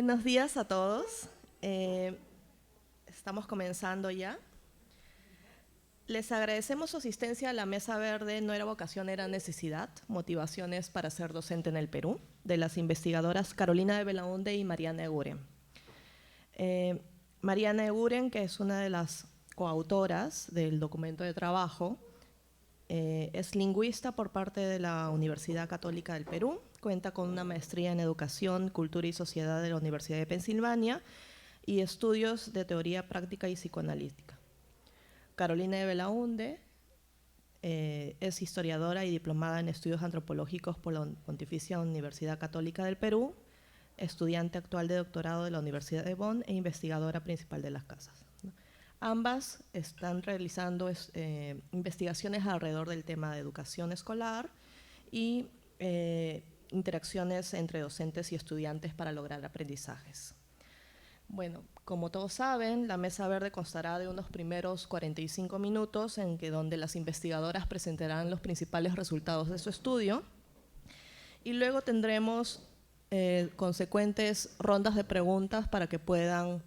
Buenos días a todos. Estamos comenzando ya. Les agradecemos su asistencia a la Mesa Verde No era vocación, era necesidad, motivaciones para ser docente en el Perú, de las investigadoras Carolina de Belaunde y Mariana Eguren. Mariana Eguren, que es una de las coautoras del documento de trabajo, es lingüista por parte de la Universidad Católica del Perú, cuenta con una maestría en Educación, Cultura y Sociedad de la Universidad de Pensilvania y estudios de Teoría Práctica y Psicoanalítica. Carolina de Belaunde es historiadora y diplomada en Estudios Antropológicos por la Pontificia Universidad Católica del Perú, estudiante actual de doctorado de la Universidad de Bonn e investigadora principal de las casas. Ambas están realizando investigaciones alrededor del tema de educación escolar y interacciones entre docentes y estudiantes para lograr aprendizajes. Bueno, como todos saben, la Mesa Verde constará de unos primeros 45 minutos donde las investigadoras presentarán los principales resultados de su estudio y luego tendremos consecuentes rondas de preguntas para que puedan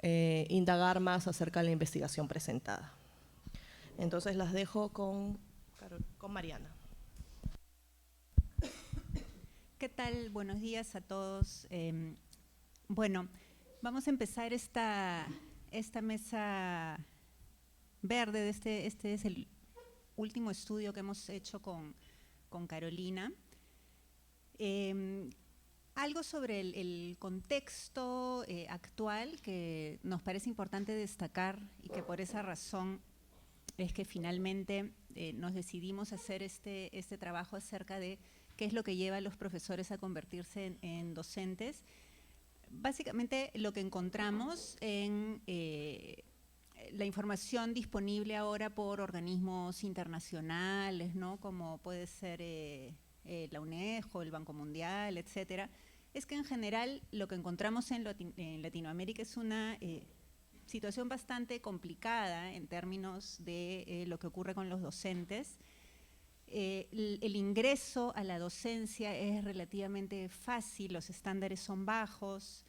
indagar más acerca de la investigación presentada. Entonces las dejo con Mariana. ¿Qué tal? Buenos días a todos. Bueno, vamos a empezar esta mesa verde. Este es el último estudio que hemos hecho con Carolina. Algo sobre el contexto actual que nos parece importante destacar y que por esa razón es que finalmente nos decidimos hacer este trabajo acerca de qué es lo que lleva a los profesores a convertirse en docentes. Básicamente lo que encontramos en la información disponible ahora por organismos internacionales, ¿no? Como puede ser la UNESCO, el Banco Mundial, etcétera, es que en general lo que encontramos en Latinoamérica es una situación bastante complicada en términos de lo que ocurre con los docentes. El ingreso a la docencia es relativamente fácil, los estándares son bajos,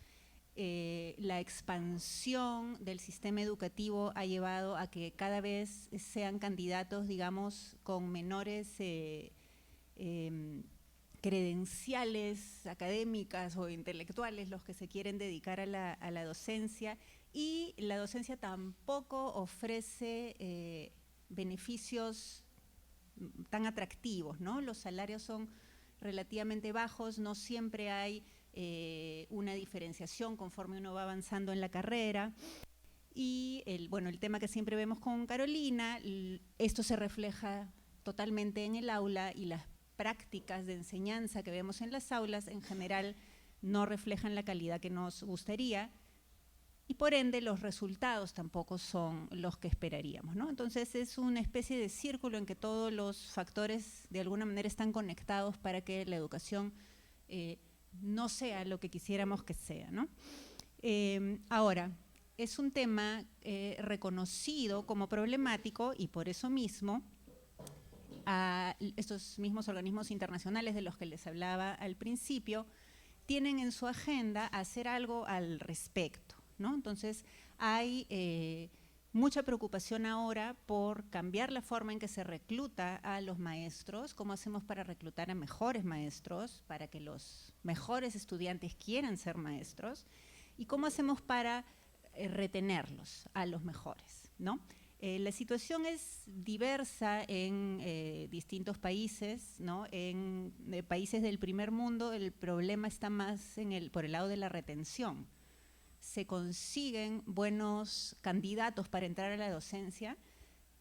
la expansión del sistema educativo ha llevado a que cada vez sean candidatos, digamos, con menores credenciales académicas o intelectuales los que se quieren dedicar a la docencia, y la docencia tampoco ofrece beneficios tan atractivos, ¿no? Los salarios son relativamente bajos, no siempre hay una diferenciación conforme uno va avanzando en la carrera. Y el tema que siempre vemos con Carolina, esto se refleja totalmente en el aula, y las prácticas de enseñanza que vemos en las aulas en general no reflejan la calidad que nos gustaría, y por ende los resultados tampoco son los que esperaríamos, ¿no? Entonces es una especie de círculo en que todos los factores de alguna manera están conectados para que la educación no sea lo que quisiéramos que sea, ¿no? Ahora, es un tema reconocido como problemático, y por eso mismo a estos mismos organismos internacionales de los que les hablaba al principio tienen en su agenda hacer algo al respecto, ¿no? Entonces hay mucha preocupación ahora por cambiar la forma en que se recluta a los maestros, cómo hacemos para reclutar a mejores maestros, para que los mejores estudiantes quieran ser maestros, y cómo hacemos para retenerlos a los mejores, ¿no? La situación es diversa en distintos países, ¿no? En países del primer mundo el problema está más por el lado de la retención. Se consiguen buenos candidatos para entrar a la docencia,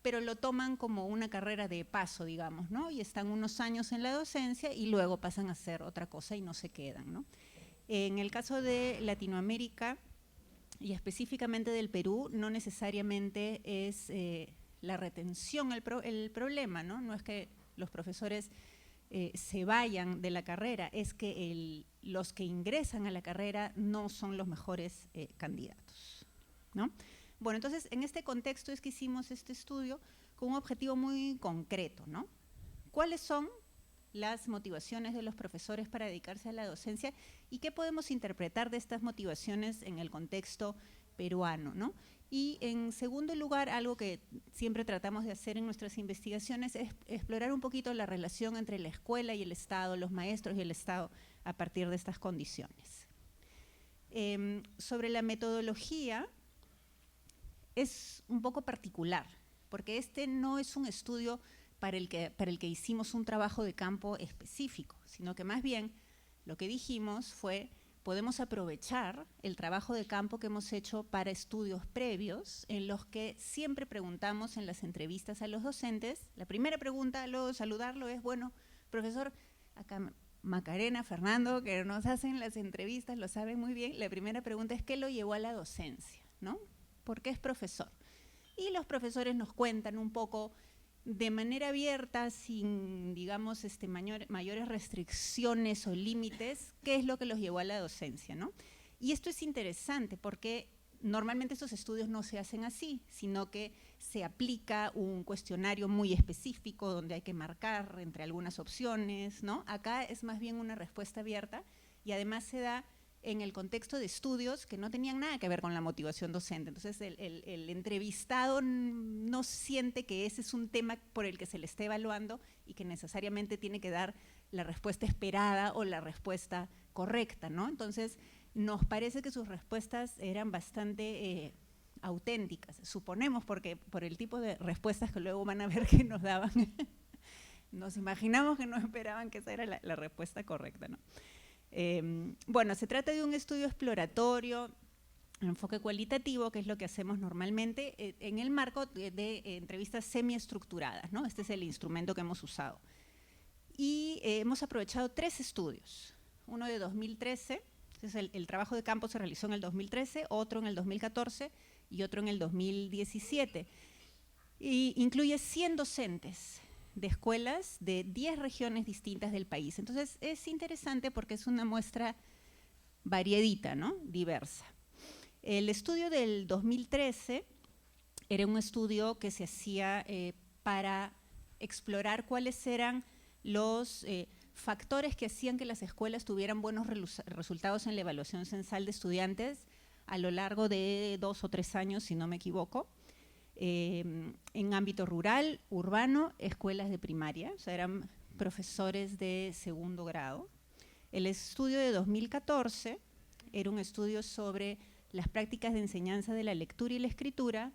pero lo toman como una carrera de paso, digamos, ¿no? Y están unos años en la docencia y luego pasan a hacer otra cosa y no se quedan, ¿no? En el caso de Latinoamérica, y específicamente del Perú, no necesariamente es la retención el problema, ¿no? No es que los profesores se vayan de la carrera, es que los que ingresan a la carrera no son los mejores candidatos, ¿no? Bueno, entonces en este contexto es que hicimos este estudio con un objetivo muy concreto, ¿no? ¿Cuáles son las motivaciones de los profesores para dedicarse a la docencia y qué podemos interpretar de estas motivaciones en el contexto peruano, ¿no? Y en segundo lugar, algo que siempre tratamos de hacer en nuestras investigaciones es explorar un poquito la relación entre la escuela y el Estado, los maestros y el Estado a partir de estas condiciones. Sobre la metodología, es un poco particular, porque este no es un estudio para el que hicimos un trabajo de campo específico, sino que más bien lo que dijimos fue, podemos aprovechar el trabajo de campo que hemos hecho para estudios previos, en los que siempre preguntamos en las entrevistas a los docentes. La primera pregunta, luego de saludarlo, es, bueno, profesor, acá Macarena, Fernando, que nos hacen las entrevistas, lo saben muy bien, la primera pregunta es, ¿qué lo llevó a la docencia? ¿No? ¿Por qué es profesor? Y los profesores nos cuentan un poco de manera abierta, sin, digamos, mayores restricciones o límites, qué es lo que los llevó a la docencia, ¿no? Y esto es interesante porque normalmente estos estudios no se hacen así, sino que se aplica un cuestionario muy específico donde hay que marcar entre algunas opciones, ¿no? Acá es más bien una respuesta abierta y además se da en el contexto de estudios que no tenían nada que ver con la motivación docente. Entonces, el entrevistado no siente que ese es un tema por el que se le esté evaluando y que necesariamente tiene que dar la respuesta esperada o la respuesta correcta, ¿no? Entonces, nos parece que sus respuestas eran bastante auténticas, suponemos, porque por el tipo de respuestas que luego van a ver que nos daban, nos imaginamos que no esperaban que esa era la respuesta correcta, ¿no? Bueno, se trata de un estudio exploratorio, enfoque cualitativo, que es lo que hacemos normalmente en el marco de entrevistas semiestructuradas, ¿no? Este es el instrumento que hemos usado. Y hemos aprovechado 3 estudios, uno de 2013, entonces el trabajo de campo se realizó en el 2013, otro en el 2014 y otro en el 2017. Y incluye 100 docentes de escuelas de 10 regiones distintas del país. Entonces, es interesante porque es una muestra variadita, ¿no? Diversa. El estudio del 2013 era un estudio que se hacía para explorar cuáles eran los factores que hacían que las escuelas tuvieran buenos resultados en la evaluación censal de estudiantes a lo largo de 2 o 3 años, si no me equivoco. En ámbito rural, urbano, escuelas de primaria, o sea, eran profesores de segundo grado. El estudio de 2014 era un estudio sobre las prácticas de enseñanza de la lectura y la escritura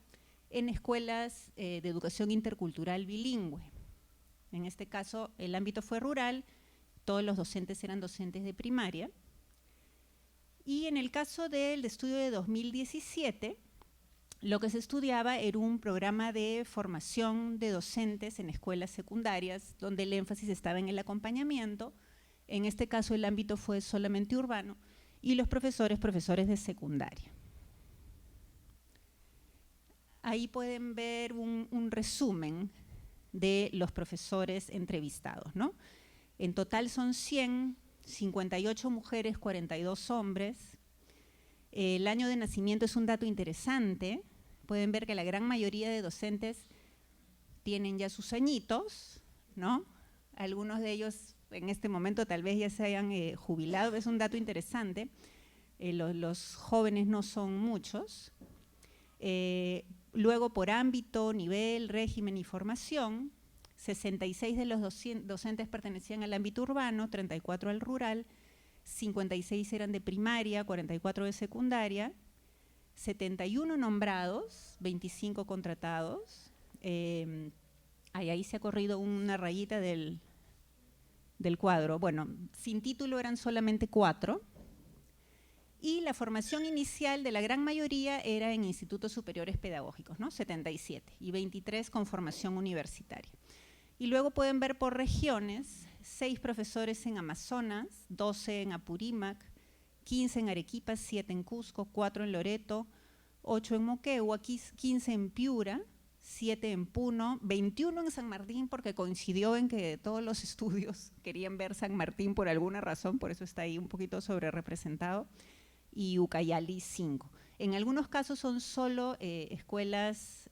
en escuelas de educación intercultural bilingüe. En este caso, el ámbito fue rural, todos los docentes eran docentes de primaria. Y en el caso del estudio de 2017, lo que se estudiaba era un programa de formación de docentes en escuelas secundarias, donde el énfasis estaba en el acompañamiento. En este caso el ámbito fue solamente urbano, y los profesores de secundaria. Ahí pueden ver un resumen de los profesores entrevistados, ¿no? En total son 100, 58 mujeres, 42 hombres. El año de nacimiento es un dato interesante. Pueden ver que la gran mayoría de docentes tienen ya sus añitos, ¿no? Algunos de ellos en este momento tal vez ya se hayan jubilado, es un dato interesante. Los jóvenes no son muchos. Luego, por ámbito, nivel, régimen y formación, 66 de los docentes pertenecían al ámbito urbano, 34 al rural, 56 eran de primaria, 44 de secundaria, 71 nombrados, 25 contratados. Ahí se ha corrido una rayita del cuadro. Bueno, sin título eran solamente 4. Y la formación inicial de la gran mayoría era en institutos superiores pedagógicos, ¿no? 77, y 23 con formación universitaria. Y luego pueden ver por regiones, 6 profesores en Amazonas, 12 en Apurímac, 15 en Arequipa, 7 en Cusco, 4 en Loreto, 8 en Moquegua, 15 en Piura, 7 en Puno, 21 en San Martín, porque coincidió en que todos los estudios querían ver San Martín por alguna razón, por eso está ahí un poquito sobre representado, y Ucayali 5. En algunos casos son solo escuelas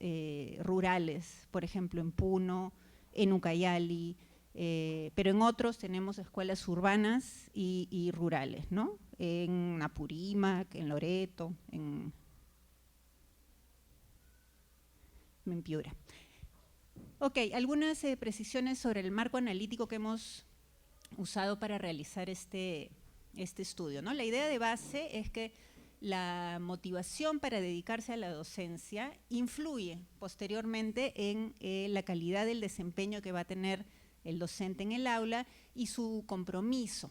rurales, por ejemplo en Puno, en Ucayali, pero en otros tenemos escuelas urbanas y rurales, ¿no? En Apurímac, en Loreto, en Piura. Ok, algunas precisiones sobre el marco analítico que hemos usado para realizar este estudio, ¿no? La idea de base es que la motivación para dedicarse a la docencia influye posteriormente en la calidad del desempeño que va a tener el docente en el aula y su compromiso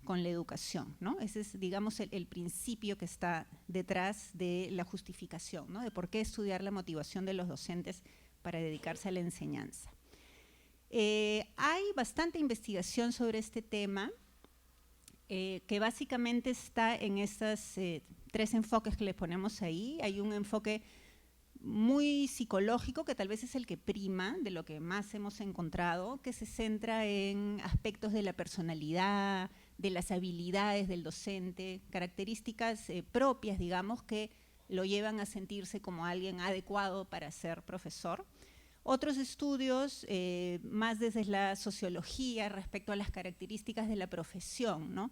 con la educación, ¿no? Ese es, digamos, el principio que está detrás de la justificación, ¿no? De por qué estudiar la motivación de los docentes para dedicarse a la enseñanza. Hay bastante investigación sobre este tema, que básicamente está en estos 3 enfoques que le ponemos ahí. Hay un enfoque muy psicológico, que tal vez es el que prima de lo que más hemos encontrado, que se centra en aspectos de la personalidad, de las habilidades del docente, características propias, digamos, que lo llevan a sentirse como alguien adecuado para ser profesor. Otros estudios, más desde la sociología, respecto a las características de la profesión, ¿no?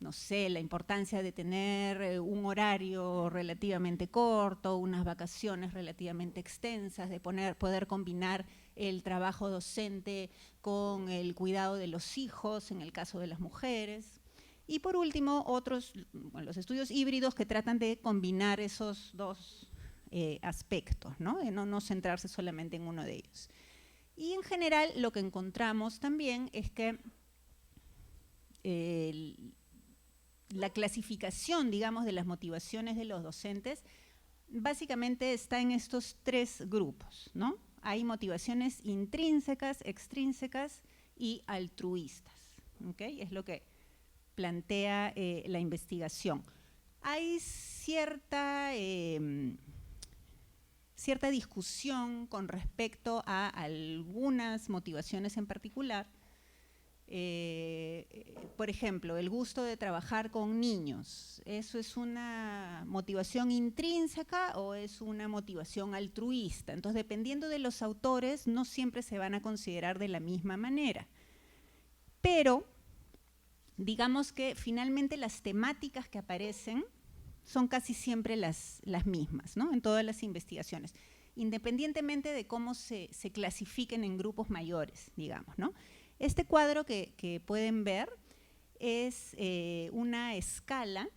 No sé, la importancia de tener un horario relativamente corto, unas vacaciones relativamente extensas, de poder combinar el trabajo docente con el cuidado de los hijos, en el caso de las mujeres. Y por último, los estudios híbridos que tratan de combinar esos dos aspectos, ¿no? De no centrarse solamente en uno de ellos. Y en general lo que encontramos también es que la clasificación, digamos, de las motivaciones de los docentes básicamente está en estos 3 grupos, ¿no? Hay motivaciones intrínsecas, extrínsecas y altruistas, ¿okay? Es lo que plantea la investigación. Hay cierta discusión con respecto a algunas motivaciones en particular. Por ejemplo, el gusto de trabajar con niños, ¿eso es una motivación intrínseca o es una motivación altruista? Entonces, dependiendo de los autores, no siempre se van a considerar de la misma manera. Pero, digamos que finalmente las temáticas que aparecen son casi siempre las mismas, ¿no? En todas las investigaciones, independientemente de cómo se clasifiquen en grupos mayores, digamos, ¿no? Este cuadro que pueden ver es una escala,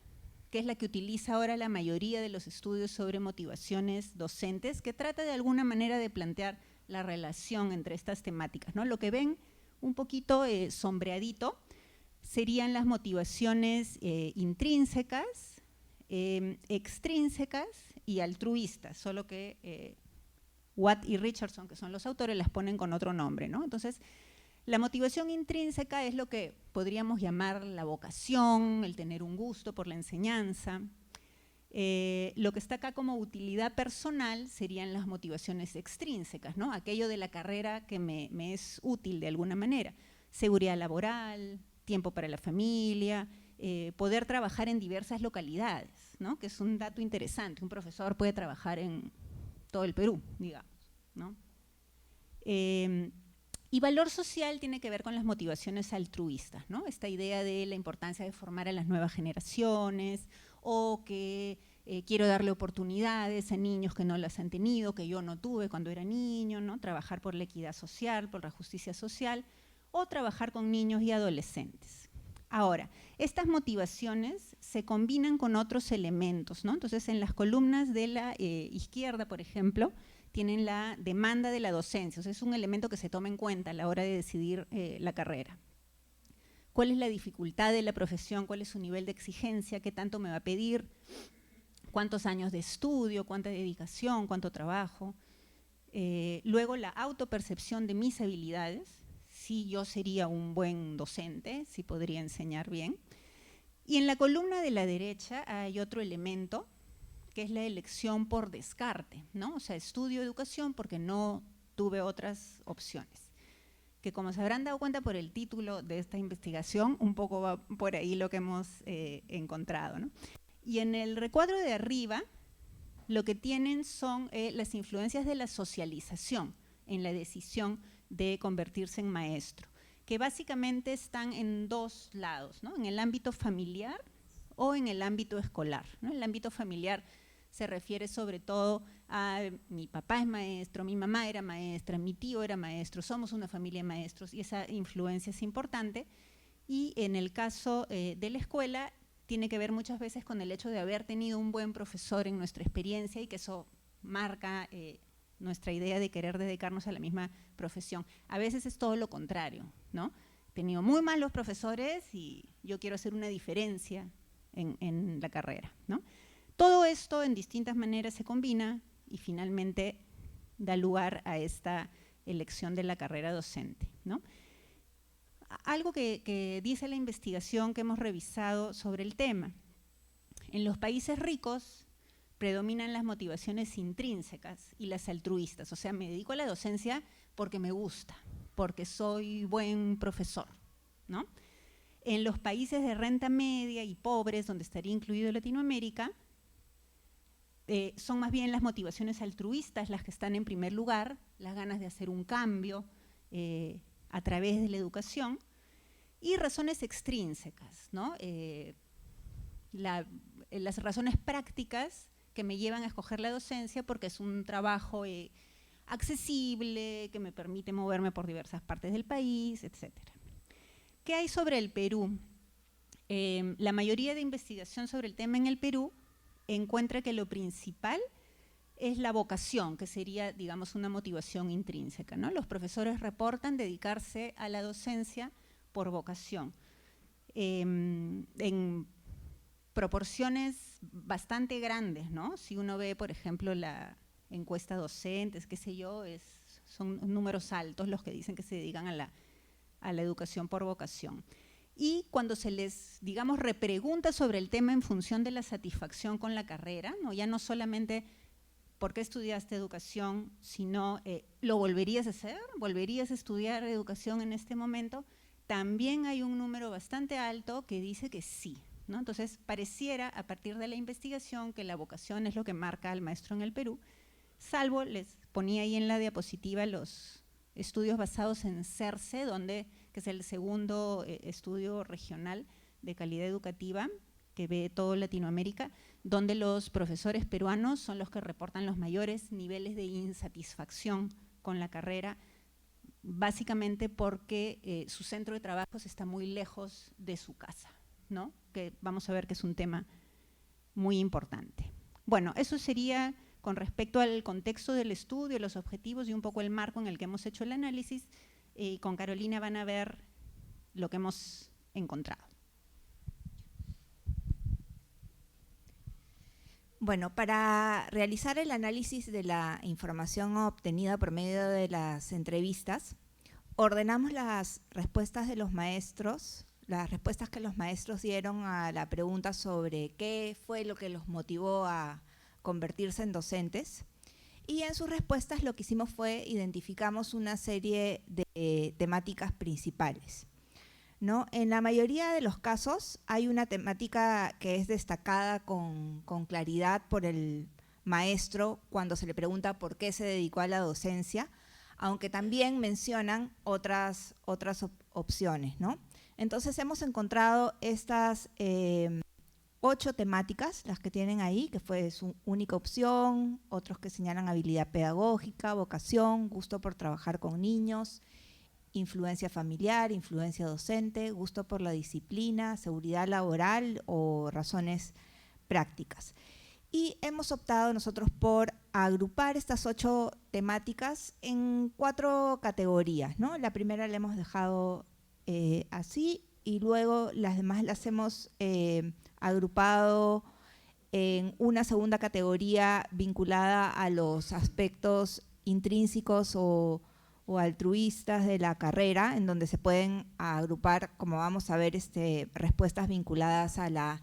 que es la que utiliza ahora la mayoría de los estudios sobre motivaciones docentes, que trata de alguna manera de plantear la relación entre estas temáticas, ¿no? Lo que ven un poquito sombreadito serían las motivaciones intrínsecas, extrínsecas y altruistas, solo que Watt y Richardson, que son los autores, las ponen con otro nombre, ¿no? Entonces, la motivación intrínseca es lo que podríamos llamar la vocación, el tener un gusto por la enseñanza. Lo que está acá como utilidad personal serían las motivaciones extrínsecas, ¿no? Aquello de la carrera que me es útil de alguna manera. Seguridad laboral, tiempo para la familia, poder trabajar en diversas localidades, ¿no? Que es un dato interesante. Un profesor puede trabajar en todo el Perú, digamos, ¿no? Y valor social tiene que ver con las motivaciones altruistas, ¿no? Esta idea de la importancia de formar a las nuevas generaciones, o que quiero darle oportunidades a niños que no las han tenido, que yo no tuve cuando era niño, ¿no? Trabajar por la equidad social, por la justicia social, o trabajar con niños y adolescentes. Ahora, estas motivaciones se combinan con otros elementos, ¿no? Entonces, en las columnas de la izquierda, por ejemplo, tienen la demanda de la docencia, o sea, es un elemento que se toma en cuenta a la hora de decidir la carrera. ¿Cuál es la dificultad de la profesión? ¿Cuál es su nivel de exigencia? ¿Qué tanto me va a pedir? ¿Cuántos años de estudio? ¿Cuánta dedicación? ¿Cuánto trabajo? Luego, la autopercepción de mis habilidades, si yo sería un buen docente, si podría enseñar bien. Y en la columna de la derecha hay otro elemento, que es la elección por descarte, ¿no? O sea, estudio educación porque no tuve otras opciones. Que como se habrán dado cuenta por el título de esta investigación, un poco va por ahí lo que hemos encontrado, ¿no? Y en el recuadro de arriba, lo que tienen son las influencias de la socialización en la decisión de convertirse en maestro, que básicamente están en dos lados, ¿no? En el ámbito familiar o en el ámbito escolar, ¿no? El ámbito familiar se refiere sobre todo a mi papá es maestro, mi mamá era maestra, mi tío era maestro, somos una familia de maestros y esa influencia es importante. Y en el caso de la escuela tiene que ver muchas veces con el hecho de haber tenido un buen profesor en nuestra experiencia y que eso marca nuestra idea de querer dedicarnos a la misma profesión. A veces es todo lo contrario, ¿no? He tenido muy malos profesores y yo quiero hacer una diferencia en la carrera, ¿no? Todo esto en distintas maneras se combina y finalmente da lugar a esta elección de la carrera docente, ¿no? Algo que dice la investigación que hemos revisado sobre el tema. En los países ricos predominan las motivaciones intrínsecas y las altruistas, o sea, me dedico a la docencia porque me gusta, porque soy buen profesor, ¿no? En los países de renta media y pobres, donde estaría incluido Latinoamérica, son más bien las motivaciones altruistas las que están en primer lugar, las ganas de hacer un cambio a través de la educación, y razones extrínsecas, ¿no? Las razones prácticas que me llevan a escoger la docencia porque es un trabajo accesible, que me permite moverme por diversas partes del país, etc. ¿Qué hay sobre el Perú? La mayoría de investigación sobre el tema en el Perú encuentra que lo principal es la vocación, que sería, digamos, una motivación intrínseca, ¿no? Los profesores reportan dedicarse a la docencia por vocación, en proporciones bastante grandes, ¿no? Si uno ve, por ejemplo, la encuesta docentes, qué sé yo, son números altos los que dicen que se dedican a la educación por vocación. Y cuando se les, digamos, repregunta sobre el tema en función de la satisfacción con la carrera, ¿no? Ya no solamente ¿por qué estudiaste educación?, sino ¿lo volverías a hacer? ¿Volverías a estudiar educación en este momento? También hay un número bastante alto que dice que sí, ¿no? Entonces, pareciera, a partir de la investigación, que la vocación es lo que marca al maestro en el Perú, salvo, les ponía ahí en la diapositiva los estudios basados en CERCE, que es el segundo estudio regional de calidad educativa que ve toda Latinoamérica, donde los profesores peruanos son los que reportan los mayores niveles de insatisfacción con la carrera, básicamente porque su centro de trabajo está muy lejos de su casa, ¿no? Que vamos a ver que es un tema muy importante. Bueno, eso sería con respecto al contexto del estudio, los objetivos y un poco el marco en el que hemos hecho el análisis. Con Carolina van a ver lo que hemos encontrado. Bueno, para realizar el análisis de la información obtenida por medio de las entrevistas, ordenamos las respuestas de los maestros, las respuestas que los maestros dieron a la pregunta sobre qué fue lo que los motivó a convertirse en docentes. Y en sus respuestas lo que hicimos fue identificamos una serie de temáticas principales, ¿no? En la mayoría de los casos hay una temática que es destacada con claridad por el maestro cuando se le pregunta por qué se dedicó a la docencia, aunque también mencionan otras opciones, ¿no? Entonces hemos encontrado estas 8 temáticas, las que tienen ahí, que fue su única opción, otros que señalan habilidad pedagógica, vocación, gusto por trabajar con niños, influencia familiar, influencia docente, gusto por la disciplina, seguridad laboral o razones prácticas. Y hemos optado nosotros por agrupar estas 8 temáticas en 4 categorías, ¿no? La primera la hemos dejado así y luego las demás las hemos agrupado en una segunda categoría vinculada a los aspectos intrínsecos o altruistas de la carrera, en donde se pueden agrupar, como vamos a ver, respuestas vinculadas a la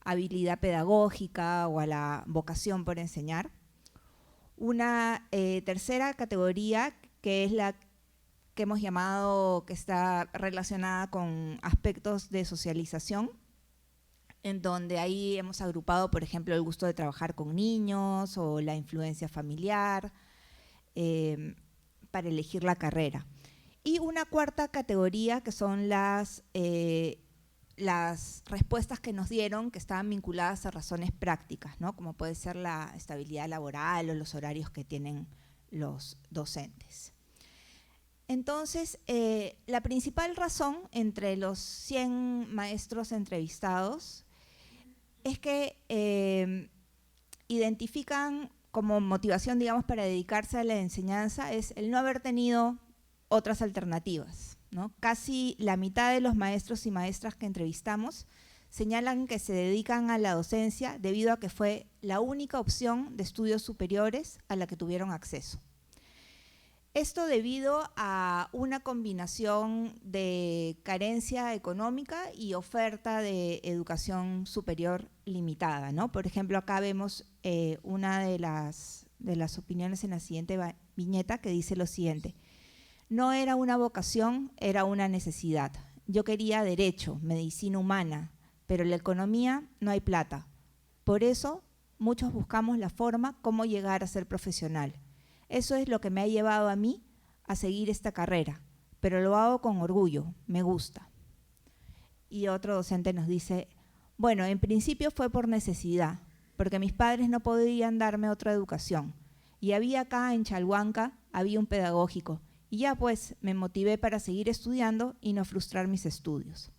habilidad pedagógica o a la vocación por enseñar. Una tercera categoría, que es la que hemos llamado, que está relacionada con aspectos de socialización, en donde ahí hemos agrupado, por ejemplo, el gusto de trabajar con niños o la influencia familiar, para elegir la carrera. Y una cuarta categoría, que son las respuestas que nos dieron, que estaban vinculadas a razones prácticas, ¿no? Como puede ser la estabilidad laboral o los horarios que tienen los docentes. Entonces, la principal razón entre los 100 maestros entrevistados es que identifican como motivación, digamos, para dedicarse a la enseñanza es el no haber tenido otras alternativas, ¿no? Casi la mitad de los maestros y maestras que entrevistamos señalan que se dedican a la docencia debido a que fue la única opción de estudios superiores a la que tuvieron acceso. Esto debido a una combinación de carencia económica y oferta de educación superior limitada, ¿no? Por ejemplo, acá vemos una de las opiniones en la siguiente viñeta que dice lo siguiente: no era una vocación, era una necesidad. Yo quería derecho, medicina humana, pero en la economía no hay plata. Por eso muchos buscamos la forma cómo llegar a ser profesional. Eso es lo que me ha llevado a mí a seguir esta carrera, pero lo hago con orgullo, me gusta. Y otro docente nos dice, bueno, en principio fue por necesidad, porque mis padres no podían darme otra educación. Y había acá en Chalhuanca, había un pedagógico, y ya pues me motivé para seguir estudiando y no frustrar mis estudios,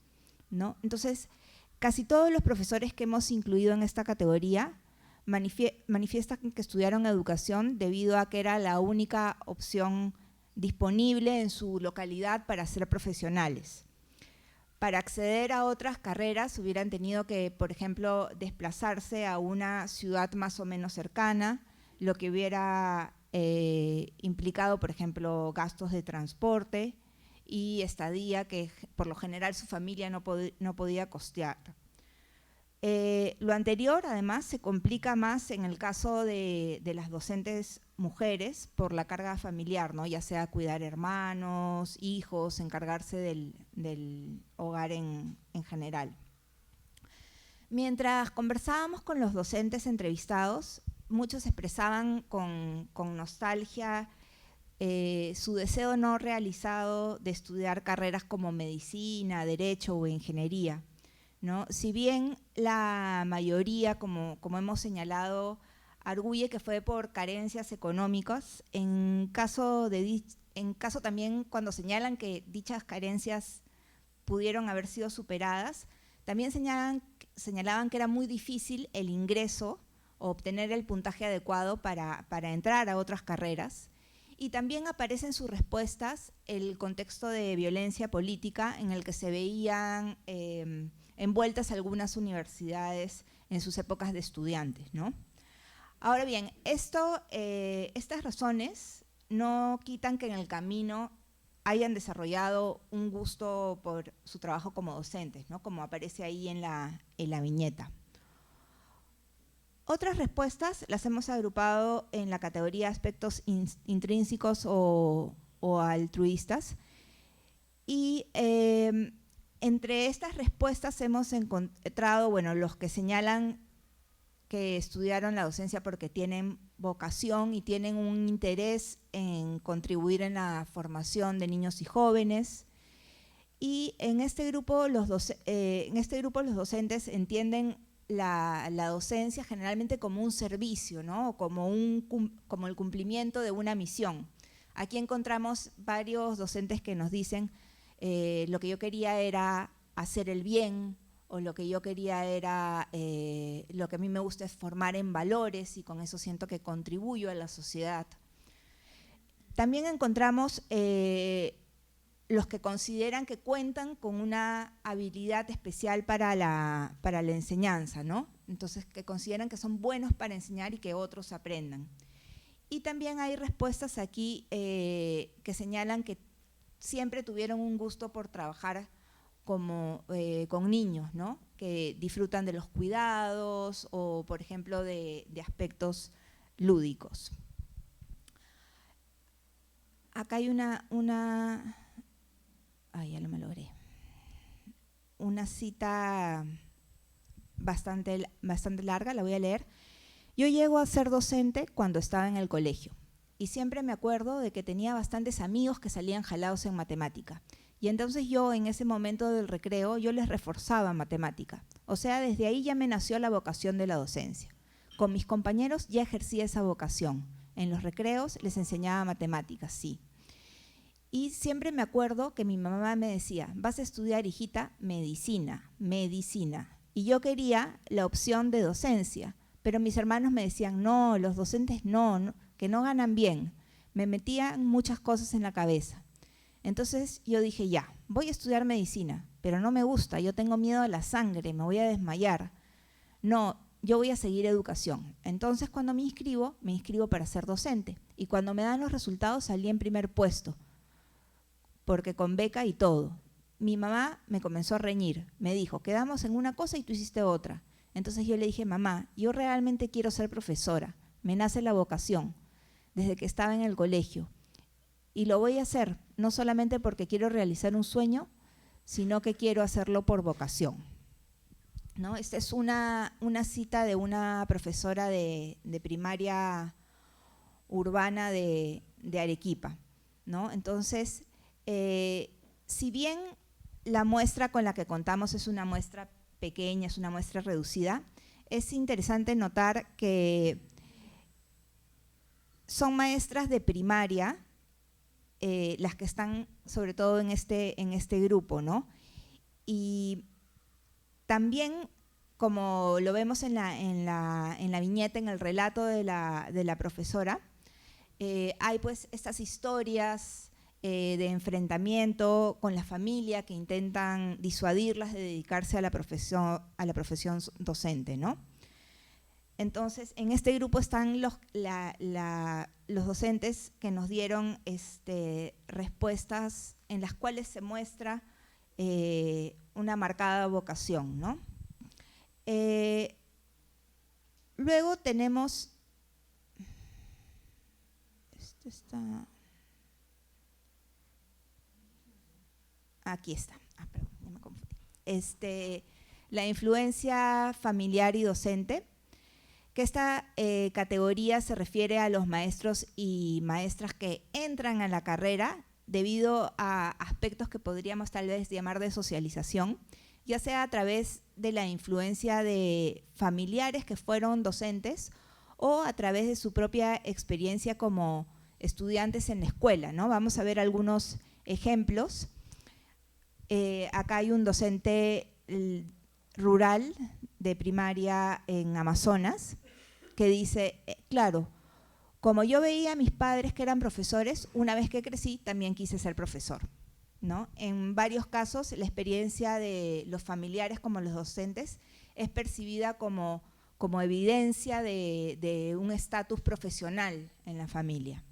¿no? Entonces, casi todos los profesores que hemos incluido en esta categoría manifiestan que estudiaron educación debido a que era la única opción disponible en su localidad para ser profesionales. Para acceder a otras carreras hubieran tenido que, por ejemplo, desplazarse a una ciudad más o menos cercana, lo que hubiera implicado, por ejemplo, gastos de transporte y estadía que por lo general su familia no podía costear. Lo anterior, además, se complica más en el caso de las docentes mujeres por la carga familiar, ¿no? Ya sea cuidar hermanos, hijos, encargarse del hogar en general. Mientras conversábamos con los docentes entrevistados, muchos expresaban con nostalgia su deseo no realizado de estudiar carreras como medicina, derecho o ingeniería, ¿no? Si bien la mayoría, como hemos señalado, arguye que fue por carencias económicas, en caso también cuando señalan que dichas carencias pudieron haber sido superadas, también señalaban que era muy difícil el ingreso o obtener el puntaje adecuado para entrar a otras carreras. Y también aparece en sus respuestas el contexto de violencia política en el que se veían envueltas algunas universidades en sus épocas de estudiantes, ¿no? Ahora bien, estas razones no quitan que en el camino hayan desarrollado un gusto por su trabajo como docentes, ¿no? Como aparece ahí en la viñeta. Otras respuestas las hemos agrupado en la categoría aspectos intrínsecos o altruistas. Y entre estas respuestas hemos encontrado, bueno, los que señalan que estudiaron la docencia porque tienen vocación y tienen un interés en contribuir en la formación de niños y jóvenes. Y en este grupo los docentes entienden la docencia generalmente como un servicio, ¿no? Como el cumplimiento de una misión. Aquí encontramos varios docentes que nos dicen lo que yo quería era hacer el bien, o lo que yo quería era, lo que a mí me gusta es formar en valores y con eso siento que contribuyo a la sociedad. También encontramos los que consideran que cuentan con una habilidad especial para la enseñanza, ¿no? Entonces, que consideran que son buenos para enseñar y que otros aprendan. Y también hay respuestas aquí que señalan que siempre tuvieron un gusto por trabajar con niños, ¿no? Que disfrutan de los cuidados o, por ejemplo, de aspectos lúdicos. Acá hay ya no me logré. Una cita bastante larga, la voy a leer. Yo llego a ser docente cuando estaba en el colegio y siempre me acuerdo de que tenía bastantes amigos que salían jalados en matemática. Y entonces yo en ese momento del recreo, yo les reforzaba matemática. O sea, desde ahí ya me nació la vocación de la docencia. Con mis compañeros ya ejercía esa vocación. En los recreos les enseñaba matemáticas, sí. Y siempre me acuerdo que mi mamá me decía, vas a estudiar, hijita, medicina, medicina. Y yo quería la opción de docencia, pero mis hermanos me decían, no, los docentes no, que no ganan bien. Me metían muchas cosas en la cabeza. Entonces yo dije, ya, voy a estudiar medicina, pero no me gusta, yo tengo miedo a la sangre, me voy a desmayar. No, yo voy a seguir educación. Entonces cuando me inscribo para ser docente. Y cuando me dan los resultados salí en primer puesto, porque con beca y todo. Mi mamá me comenzó a reñir, me dijo, quedamos en una cosa y tú hiciste otra. Entonces yo le dije, mamá, yo realmente quiero ser profesora, me nace la vocación, desde que estaba en el colegio. Y lo voy a hacer, no solamente porque quiero realizar un sueño, sino que quiero hacerlo por vocación, ¿no? Esta es una cita de una profesora de primaria urbana de Arequipa, ¿no? Entonces, si bien la muestra con la que contamos es una muestra pequeña, es una muestra reducida, es interesante notar que son maestras de primaria las que están sobre todo en este grupo, ¿no? Y también, como lo vemos en la viñeta, en el relato de la profesora, hay pues estas historias de enfrentamiento con la familia que intentan disuadirlas de dedicarse a la profesión docente, ¿no? Entonces, en este grupo están los docentes que nos dieron respuestas en las cuales se muestra una marcada vocación, ¿no? Luego tenemos, aquí está, perdón, ya me confundí. La influencia familiar y docente, que esta categoría se refiere a los maestros y maestras que entran a la carrera debido a aspectos que podríamos tal vez llamar de socialización, ya sea a través de la influencia de familiares que fueron docentes o a través de su propia experiencia como estudiantes en la escuela, ¿no? Vamos a ver algunos ejemplos. Acá hay un docente rural de primaria en Amazonas que dice, claro, como yo veía a mis padres que eran profesores, una vez que crecí también quise ser profesor, ¿no? En varios casos la experiencia de los familiares como los docentes es percibida como evidencia de un estatus profesional en la familia.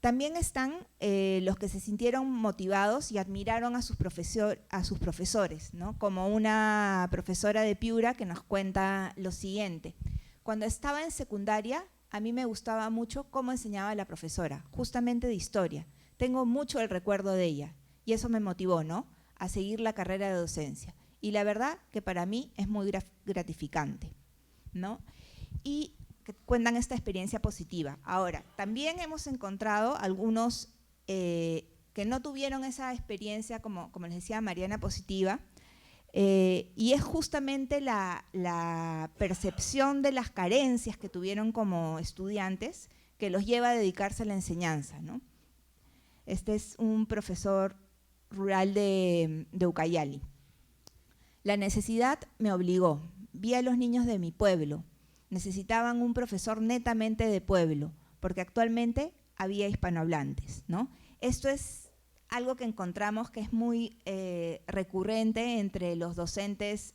También están los que se sintieron motivados y admiraron a sus profesores, ¿no? Como una profesora de Piura que nos cuenta lo siguiente. Cuando estaba en secundaria, a mí me gustaba mucho cómo enseñaba la profesora, justamente de historia. Tengo mucho el recuerdo de ella y eso me motivó, ¿no?, a seguir la carrera de docencia. Y la verdad que para mí es muy gratificante, ¿no? Y que cuentan esta experiencia positiva. Ahora, también hemos encontrado algunos que no tuvieron esa experiencia, como les decía Mariana, positiva, y es justamente la percepción de las carencias que tuvieron como estudiantes que los lleva a dedicarse a la enseñanza, ¿no? Este es un profesor rural de Ucayali. La necesidad me obligó. Vi a los niños de mi pueblo. Necesitaban un profesor netamente de pueblo, porque actualmente había hispanohablantes, ¿no? Esto es algo que encontramos que es muy recurrente entre los docentes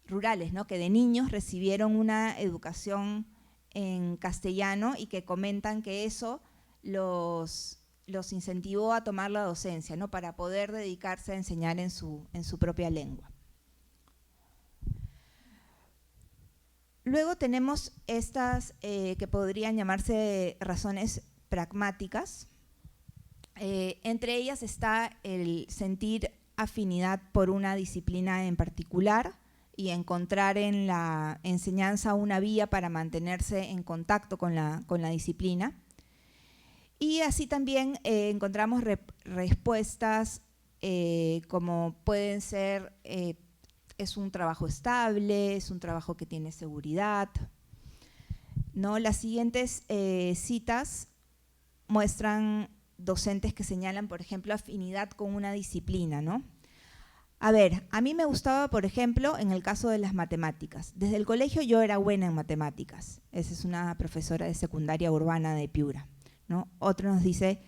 rurales, ¿no?, que de niños recibieron una educación en castellano y que comentan que eso los incentivó a tomar la docencia, ¿no?, para poder dedicarse a enseñar en su propia lengua. Luego tenemos estas que podrían llamarse razones pragmáticas. Entre ellas está el sentir afinidad por una disciplina en particular y encontrar en la enseñanza una vía para mantenerse en contacto con la disciplina. Y así también encontramos respuestas como pueden ser, es un trabajo estable, es un trabajo que tiene seguridad, ¿no? Las siguientes citas muestran docentes que señalan, por ejemplo, afinidad con una disciplina, ¿no? A ver, a mí me gustaba, por ejemplo, en el caso de las matemáticas. Desde el colegio yo era buena en matemáticas. Esa es una profesora de secundaria urbana de Piura, ¿no? Otro nos dice,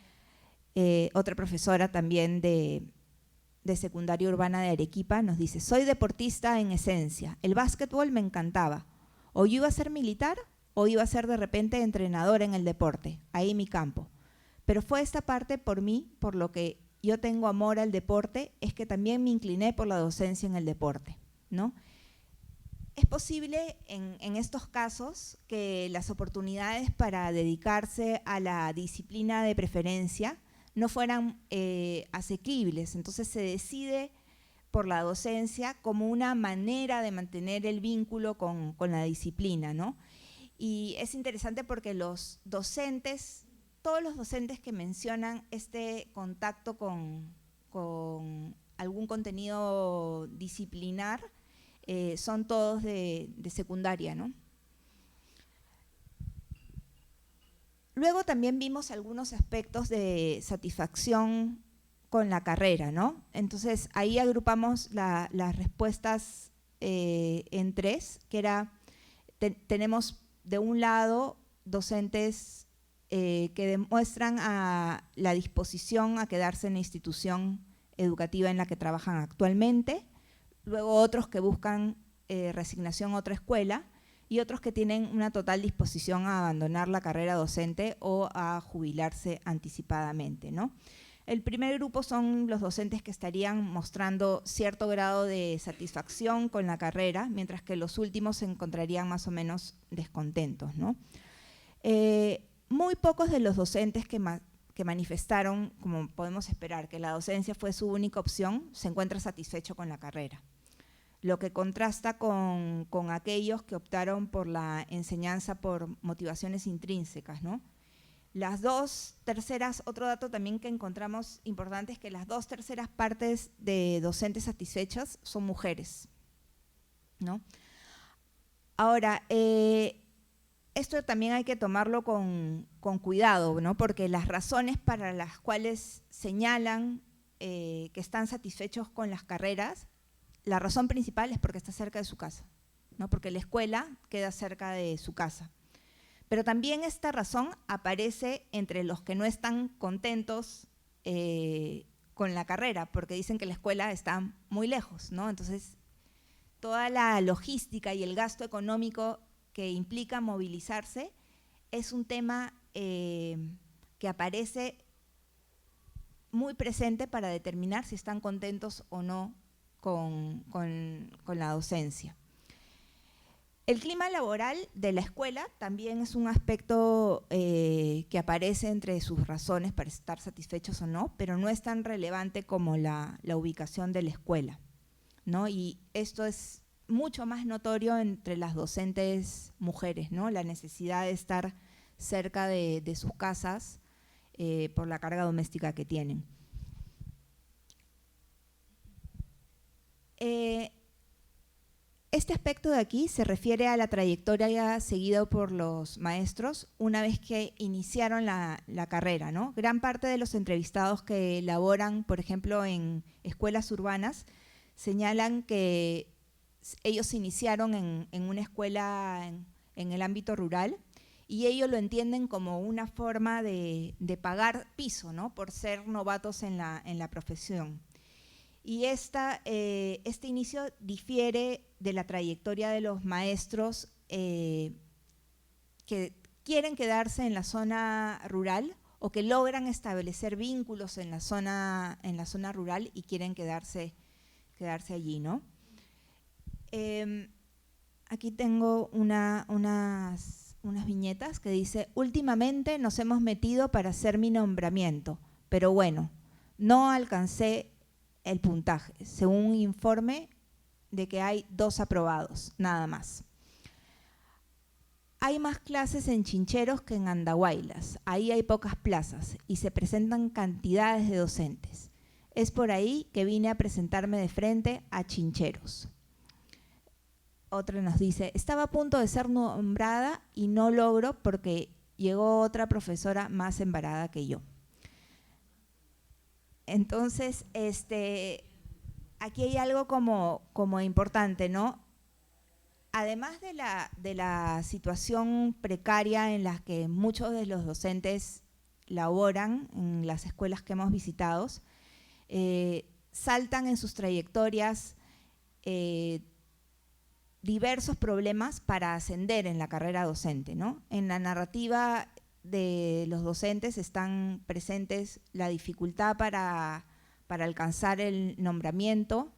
otra profesora también de secundaria urbana de Arequipa nos dice, soy deportista en esencia, el básquetbol me encantaba. O yo iba a ser militar o iba a ser de repente entrenador en el deporte, ahí mi campo. Pero fue esta parte por mí, por lo que yo tengo amor al deporte, es que también me incliné por la docencia en el deporte, ¿no? Es posible en estos casos que las oportunidades para dedicarse a la disciplina de preferencia no fueran asequibles, entonces se decide por la docencia como una manera de mantener el vínculo con la disciplina, ¿no? Y es interesante porque los docentes, todos los docentes que mencionan este contacto con algún contenido disciplinar son todos de secundaria, ¿no? Luego también vimos algunos aspectos de satisfacción con la carrera, ¿no? Entonces ahí agrupamos las respuestas en tres, que era, tenemos de un lado docentes que demuestran la disposición a quedarse en la institución educativa en la que trabajan actualmente, luego otros que buscan resignación a otra escuela y otros que tienen una total disposición a abandonar la carrera docente o a jubilarse anticipadamente, ¿no? El primer grupo son los docentes que estarían mostrando cierto grado de satisfacción con la carrera, mientras que los últimos se encontrarían más o menos descontentos, ¿no? Muy pocos de los docentes que manifestaron, como podemos esperar, que la docencia fue su única opción, se encuentra satisfecho con la carrera, lo que contrasta con aquellos que optaron por la enseñanza por motivaciones intrínsecas, ¿no? Las 2/3, otro dato también que encontramos importante es que las 2/3 partes de docentes satisfechas son mujeres, ¿no? Ahora, esto también hay que tomarlo con cuidado, ¿no? Porque las razones para las cuales señalan que están satisfechos con las carreras, la razón principal es porque está cerca de su casa, ¿no? Porque la escuela queda cerca de su casa. Pero también esta razón aparece entre los que no están contentos con la carrera, porque dicen que la escuela está muy lejos, ¿no? Entonces, toda la logística y el gasto económico que implica movilizarse es un tema que aparece muy presente para determinar si están contentos o no con la docencia. El clima laboral de la escuela también es un aspecto que aparece entre sus razones para estar satisfechos o no, pero no es tan relevante como la ubicación de la escuela, ¿no? Y esto es mucho más notorio entre las docentes mujeres, ¿no? La necesidad de estar cerca de sus casas por la carga doméstica que tienen. Este aspecto de aquí se refiere a la trayectoria seguida por los maestros una vez que iniciaron la carrera, ¿no? Gran parte de los entrevistados que laboran, por ejemplo, en escuelas urbanas, señalan que ellos se iniciaron en una escuela en el ámbito rural y ellos lo entienden como una forma de pagar piso, ¿no? Por ser novatos en la profesión. Y este inicio difiere de la trayectoria de los maestros que quieren quedarse en la zona rural o que logran establecer vínculos en la zona rural y quieren quedarse allí, ¿no? Aquí tengo unas viñetas que dice: últimamente nos hemos metido para hacer mi nombramiento, pero bueno, no alcancé el puntaje. Según un informe, de que hay 2 aprobados, nada más. Hay más clases en Chincheros que en Andahuaylas. Ahí hay pocas plazas y se presentan cantidades de docentes. Es por ahí que vine a presentarme de frente a Chincheros. Otra nos dice, estaba a punto de ser nombrada y no logro porque llegó otra profesora más embarada que yo. Entonces, aquí hay algo como importante, ¿no? Además de la situación precaria en la que muchos de los docentes laboran en las escuelas que hemos visitado, saltan en sus trayectorias diversos problemas para ascender en la carrera docente, ¿no? En la narrativa de los docentes están presentes la dificultad para alcanzar el nombramiento,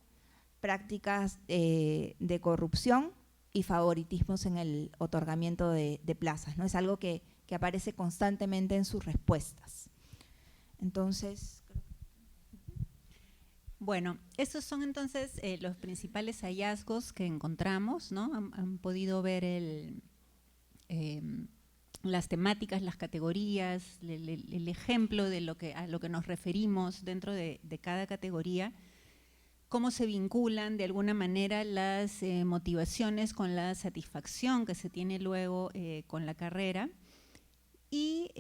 prácticas de corrupción y favoritismos en el otorgamiento de plazas, ¿no? Es algo que aparece constantemente en sus respuestas. Entonces, bueno, estos son entonces los principales hallazgos que encontramos, ¿no? Han podido ver las temáticas, las categorías, el ejemplo de a lo que nos referimos dentro de cada categoría, cómo se vinculan de alguna manera las motivaciones con la satisfacción que se tiene luego con la carrera y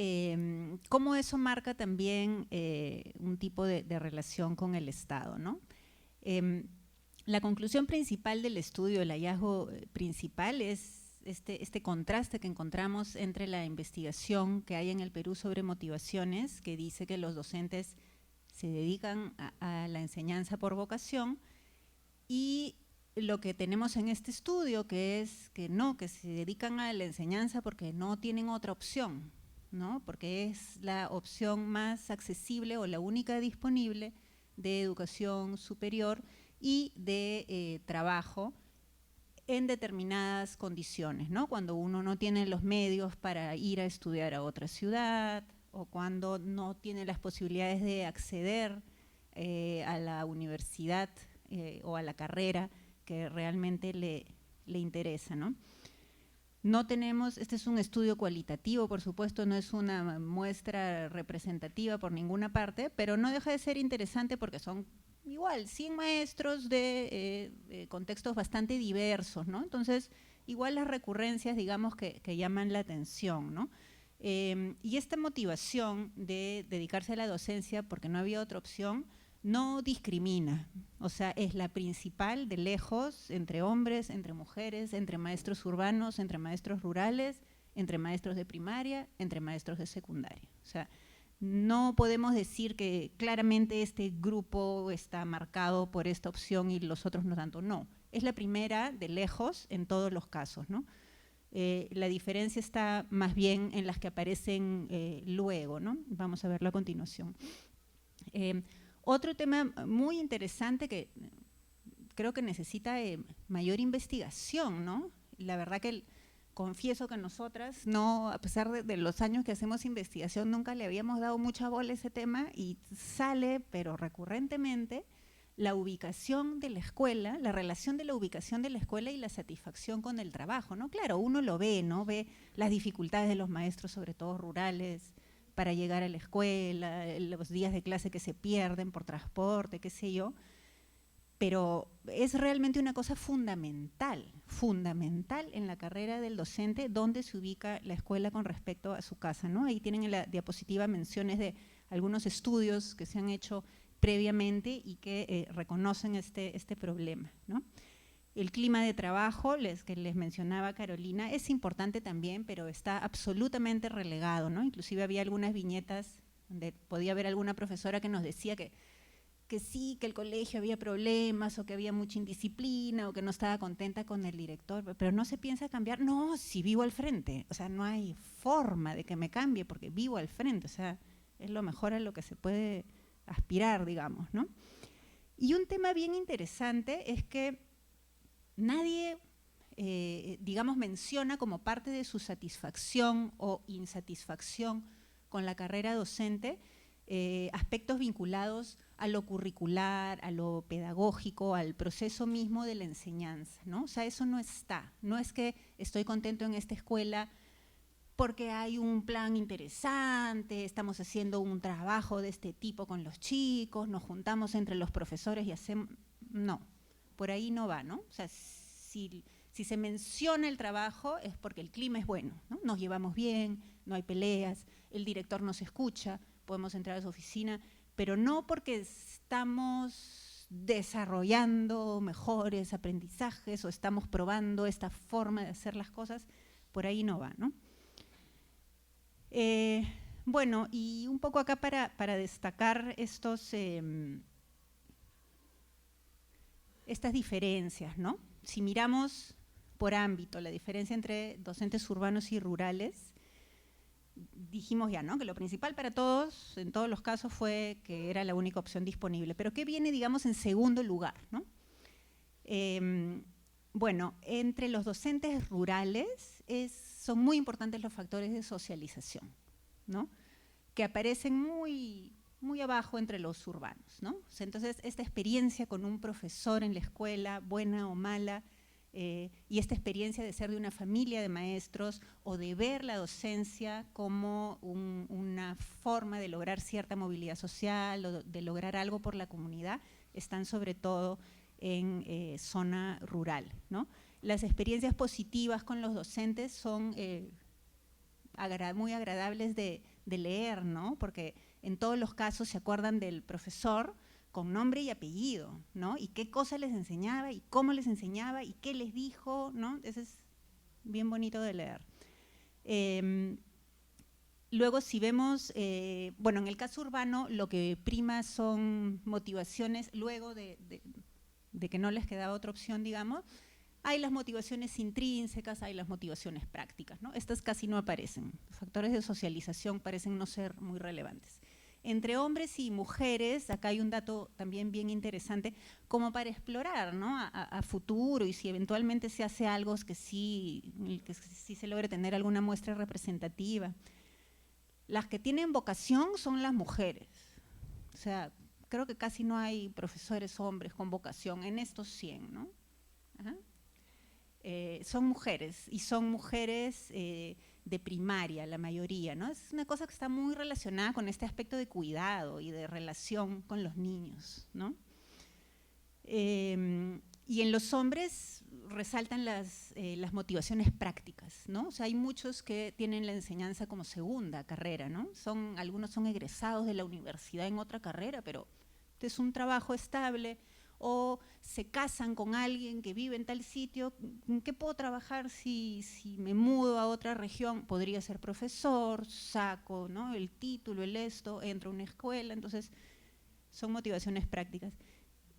cómo eso marca también un tipo de relación con el Estado, ¿no? La conclusión principal del estudio, el hallazgo principal es este contraste que encontramos entre la investigación que hay en el Perú sobre motivaciones, que dice que los docentes se dedican a la enseñanza por vocación, y lo que tenemos en este estudio, que es que no, que se dedican a la enseñanza porque no tienen otra opción, ¿no? Porque es la opción más accesible o la única disponible de educación superior y de trabajo en determinadas condiciones, ¿no? Cuando uno no tiene los medios para ir a estudiar a otra ciudad, o cuando no tiene las posibilidades de acceder a la universidad o a la carrera que realmente le interesa, ¿no? No tenemos, este es un estudio cualitativo, por supuesto, no es una muestra representativa por ninguna parte, pero no deja de ser interesante porque son igual 100 maestros de contextos bastante diversos, ¿no? Entonces, igual las recurrencias, digamos, que llaman la atención, ¿no? Y esta motivación de dedicarse a la docencia porque no había otra opción no discrimina, o sea, es la principal de lejos entre hombres, entre mujeres, entre maestros urbanos, entre maestros rurales, entre maestros de primaria, entre maestros de secundaria. O sea, no podemos decir que claramente este grupo está marcado por esta opción y los otros no tanto, no. Es la primera de lejos en todos los casos, ¿no? La diferencia está más bien en las que aparecen luego, ¿no? Vamos a verlo a continuación. Otro tema muy interesante que creo que necesita mayor investigación, ¿no? La verdad que confieso que nosotras, no, a pesar de los años que hacemos investigación, nunca le habíamos dado mucha bola a ese tema y sale, pero recurrentemente, la ubicación de la escuela, la relación de la ubicación de la escuela y la satisfacción con el trabajo, ¿no? Claro, uno lo ve, ¿no? Ve las dificultades de los maestros, sobre todo rurales, para llegar a la escuela, los días de clase que se pierden por transporte, qué sé yo, pero es realmente una cosa fundamental en la carrera del docente, donde se ubica la escuela con respecto a su casa, ¿no? Ahí tienen en la diapositiva menciones de algunos estudios que se han hecho previamente y que reconocen este problema, ¿no? El clima de trabajo, que les mencionaba Carolina, es importante también, pero está absolutamente relegado, ¿no? Inclusive había algunas viñetas donde podía haber alguna profesora que nos decía que sí, que el colegio había problemas o que había mucha indisciplina o que no estaba contenta con el director, pero no se piensa cambiar. No, si vivo al frente, o sea, no hay forma de que me cambie porque vivo al frente, o sea, es lo mejor a lo que se puede aspirar, digamos, ¿no? Y un tema bien interesante es que nadie, digamos, menciona como parte de su satisfacción o insatisfacción con la carrera docente aspectos vinculados a lo curricular, a lo pedagógico, al proceso mismo de la enseñanza, ¿no? O sea, eso no está. No es que estoy contento en esta escuela porque hay un plan interesante, estamos haciendo un trabajo de este tipo con los chicos, nos juntamos entre los profesores y hacemos… No, por ahí no va, ¿no? O sea, si se menciona el trabajo es porque el clima es bueno, ¿no? Nos llevamos bien, no hay peleas, el director nos escucha, podemos entrar a su oficina, pero no porque estamos desarrollando mejores aprendizajes o estamos probando esta forma de hacer las cosas, por ahí no va, ¿no? Bueno, y un poco acá para destacar estas diferencias, ¿no? Si miramos por ámbito la diferencia entre docentes urbanos y rurales, dijimos ya, ¿no?, que lo principal para todos, en todos los casos, fue que era la única opción disponible. Pero ¿qué viene, digamos, en segundo lugar, ¿no? Bueno, entre los docentes rurales son muy importantes los factores de socialización, ¿no?, que aparecen muy abajo entre los urbanos, ¿no? O sea, entonces, esta experiencia con un profesor en la escuela, buena o mala, y esta experiencia de ser de una familia de maestros o de ver la docencia como una forma de lograr cierta movilidad social o de lograr algo por la comunidad, están sobre todo en zona rural, ¿no? Las experiencias positivas con los docentes son muy agradables de leer, ¿no? Porque en todos los casos se acuerdan del profesor con nombre y apellido, ¿no? Y qué cosa les enseñaba, y cómo les enseñaba, y qué les dijo, ¿no? Eso es bien bonito de leer. Luego, si vemos, bueno, en el caso urbano, lo que prima son motivaciones, luego de que no les quedaba otra opción, digamos, hay las motivaciones intrínsecas, hay las motivaciones prácticas, ¿no? Estas casi no aparecen. Los factores de socialización parecen no ser muy relevantes. Entre hombres y mujeres, acá hay un dato también bien interesante, como para explorar, ¿no?, a futuro, y si eventualmente se hace algo que sí se logre tener alguna muestra representativa. Las que tienen vocación son las mujeres. O sea, creo que casi no hay profesores hombres con vocación en estos 100, ¿no? Ajá. Son mujeres, y son mujeres de primaria, la mayoría, ¿no? Es una cosa que está muy relacionada con este aspecto de cuidado y de relación con los niños, ¿no? Y en los hombres resaltan las motivaciones prácticas, ¿no? O sea, hay muchos que tienen la enseñanza como segunda carrera, ¿no? Algunos son egresados de la universidad en otra carrera, pero este es un trabajo estable, o se casan con alguien que vive en tal sitio. ¿En qué puedo trabajar si me mudo a otra región? Podría ser profesor, saco, ¿no?, el título, entro a una escuela. Entonces, son motivaciones prácticas.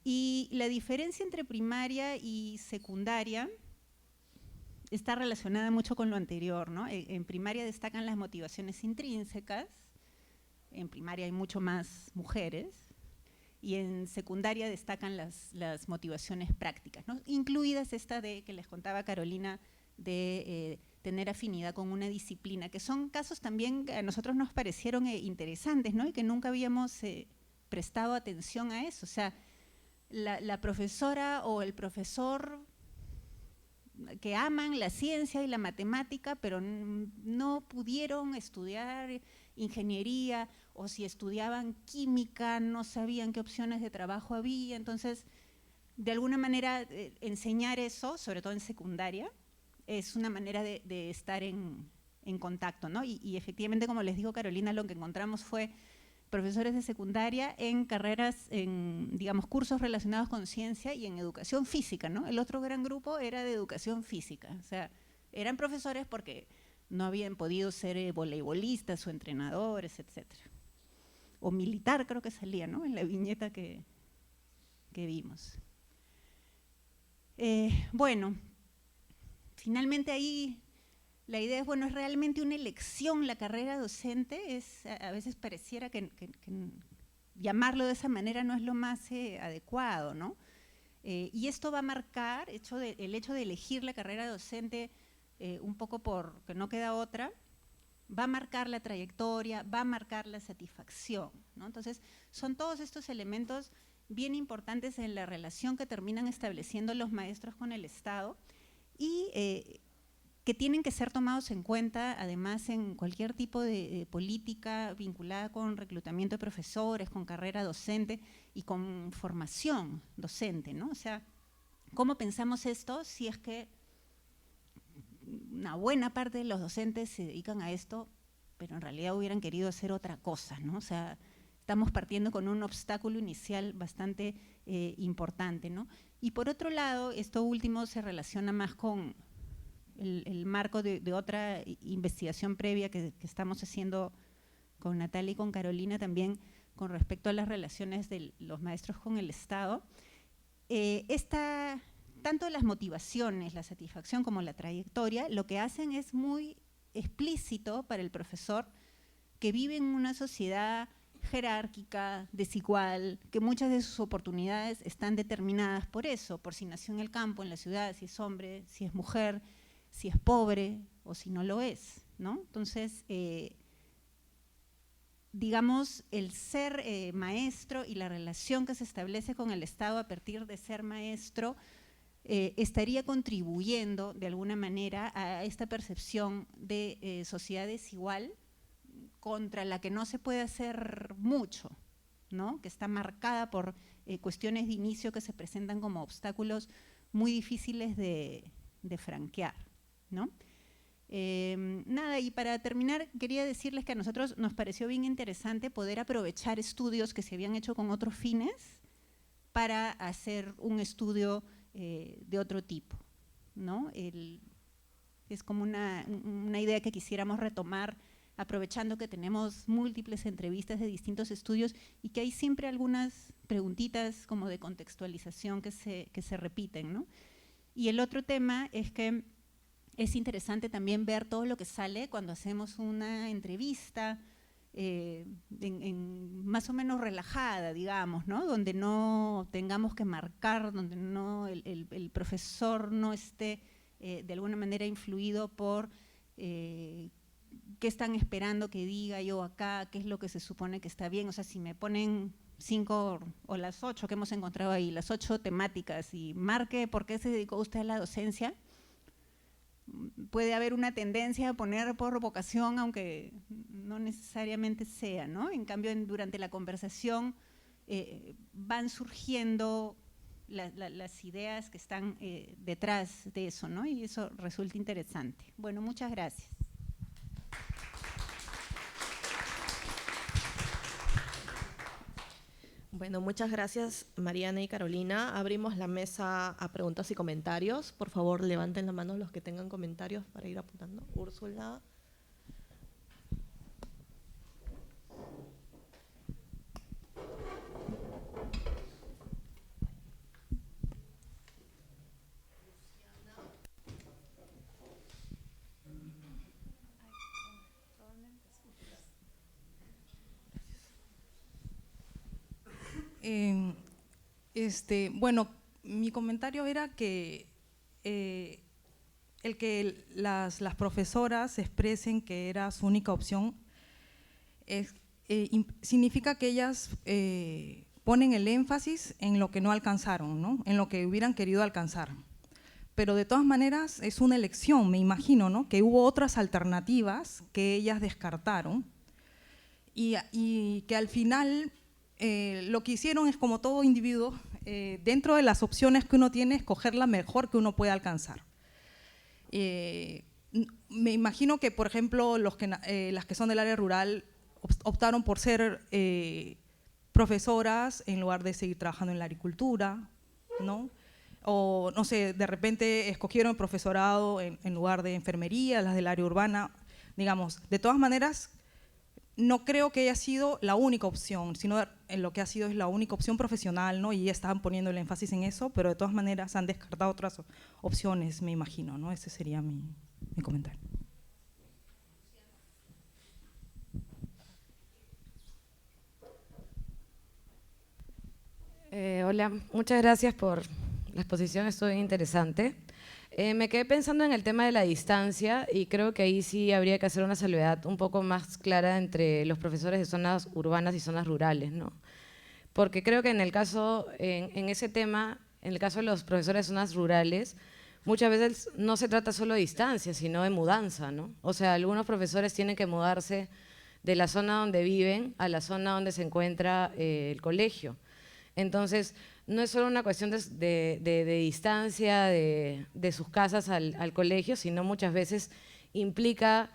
Y la diferencia entre primaria y secundaria está relacionada mucho con lo anterior, ¿no? En primaria destacan las motivaciones intrínsecas, en primaria hay mucho más mujeres, y en secundaria destacan las motivaciones prácticas, ¿no?, incluidas esta que les contaba Carolina, de tener afinidad con una disciplina, que son casos también que a nosotros nos parecieron interesantes, ¿no?, y que nunca habíamos prestado atención a eso. O sea, la profesora o el profesor que aman la ciencia y la matemática, pero no pudieron estudiar ingeniería, o si estudiaban química no sabían qué opciones de trabajo había. Entonces, de alguna manera, enseñar eso, sobre todo en secundaria, es una manera de estar en contacto, ¿no? Y efectivamente, como les dijo Carolina, lo que encontramos fue profesores de secundaria en carreras, digamos, cursos relacionados con ciencia y en educación física, ¿no? El otro gran grupo era de educación física. O sea, eran profesores porque no habían podido ser voleibolistas o entrenadores, etcétera. O militar, creo que salía, ¿no?, en la viñeta que vimos. Bueno, finalmente ahí la idea es, bueno, es realmente una elección la carrera docente. A veces pareciera que llamarlo de esa manera no es lo más adecuado, ¿no? Y esto va a marcar el hecho de elegir la carrera docente un poco porque no queda otra, va a marcar la trayectoria, va a marcar la satisfacción, ¿no? Entonces, son todos estos elementos bien importantes en la relación que terminan estableciendo los maestros con el Estado y que tienen que ser tomados en cuenta, además, en cualquier tipo de política vinculada con reclutamiento de profesores, con carrera docente y con formación docente, ¿no? O sea, ¿cómo pensamos esto si es que una buena parte de los docentes se dedican a esto, pero en realidad hubieran querido hacer otra cosa, ¿no? O sea, estamos partiendo con un obstáculo inicial bastante importante, ¿no? Y por otro lado, esto último se relaciona más con el marco de otra investigación previa que estamos haciendo con Natalia y con Carolina también con respecto a las relaciones de los maestros con el Estado. Tanto las motivaciones, la satisfacción como la trayectoria, lo que hacen es muy explícito para el profesor que vive en una sociedad jerárquica, desigual, que muchas de sus oportunidades están determinadas por eso, por si nació en el campo, en la ciudad, si es hombre, si es mujer, si es pobre o si no lo es, ¿no? Entonces, digamos, el ser maestro y la relación que se establece con el Estado a partir de ser maestro estaría contribuyendo de alguna manera a esta percepción de sociedad desigual contra la que no se puede hacer mucho, ¿no? Que está marcada por cuestiones de inicio que se presentan como obstáculos muy difíciles de franquear, ¿no? Nada, y para terminar quería decirles que a nosotros nos pareció bien interesante poder aprovechar estudios que se habían hecho con otros fines para hacer un estudio de otro tipo, ¿no? Es como una idea que quisiéramos retomar aprovechando que tenemos múltiples entrevistas de distintos estudios y que hay siempre algunas preguntitas como de contextualización que se repiten, ¿no? Y el otro tema es que es interesante también ver todo lo que sale cuando hacemos una entrevista más o menos relajada, digamos, ¿no? Donde no tengamos que marcar, donde no el profesor no esté de alguna manera influido por qué están esperando que diga yo acá, qué es lo que se supone que está bien. O sea, si me ponen 5 o las 8 que hemos encontrado ahí, las 8 temáticas y marque por qué se dedicó usted a la docencia, puede haber una tendencia a poner por vocación, aunque no necesariamente sea, ¿no? En cambio, durante la conversación van surgiendo las ideas que están detrás de eso, ¿no? Y eso resulta interesante. Bueno, muchas gracias. Bueno, muchas gracias, Mariana y Carolina. Abrimos la mesa a preguntas y comentarios. Por favor, levanten la mano los que tengan comentarios para ir apuntando. Úrsula. Bueno, mi comentario era que el que las profesoras expresen que era su única opción significa que ellas ponen el énfasis en lo que no alcanzaron, ¿no? En lo que hubieran querido alcanzar. Pero de todas maneras es una elección, me imagino, ¿no? Que hubo otras alternativas que ellas descartaron y que al final lo que hicieron es, como todo individuo, dentro de las opciones que uno tiene, escoger la mejor que uno puede alcanzar. Me imagino que, por ejemplo, las que son del área rural optaron por ser profesoras en lugar de seguir trabajando en la agricultura, ¿no? O, no sé, de repente escogieron el profesorado en lugar de enfermería, las del área urbana. Digamos, de todas maneras, no creo que haya sido la única opción, sino en lo que ha sido es la única opción profesional, ¿no? Y ya estaban poniendo el énfasis en eso, pero de todas maneras han descartado otras opciones, me imagino, ¿no? Ese sería mi comentario. Hola, muchas gracias por la exposición, estuvo bien interesante. Me quedé pensando en el tema de la distancia y creo que ahí sí habría que hacer una salvedad un poco más clara entre los profesores de zonas urbanas y zonas rurales, ¿no? Porque creo que en el caso, en ese tema, en el caso de los profesores de zonas rurales, muchas veces no se trata solo de distancia, sino de mudanza, ¿no? O sea, algunos profesores tienen que mudarse de la zona donde viven a la zona donde se encuentra el colegio. Entonces, no es solo una cuestión de distancia de sus casas al colegio, sino muchas veces implica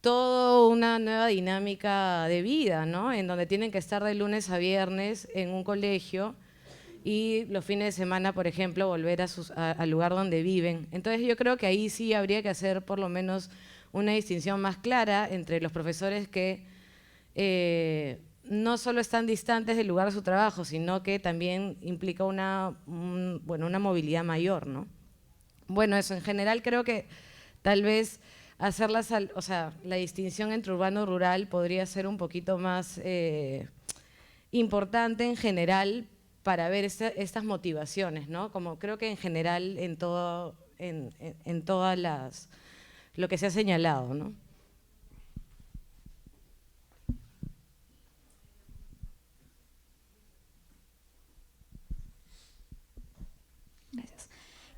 toda una nueva dinámica de vida, ¿no? En donde tienen que estar de lunes a viernes en un colegio y los fines de semana, por ejemplo, volver al lugar donde viven. Entonces yo creo que ahí sí habría que hacer por lo menos una distinción más clara entre los profesores que no solo están distantes del lugar de su trabajo, sino que también implica una movilidad mayor, ¿no? Bueno, eso en general creo que tal vez o sea, la distinción entre urbano y rural podría ser un poquito más importante en general para ver estas motivaciones, ¿no? Como creo que en general en todas lo que se ha señalado, ¿no? Gracias.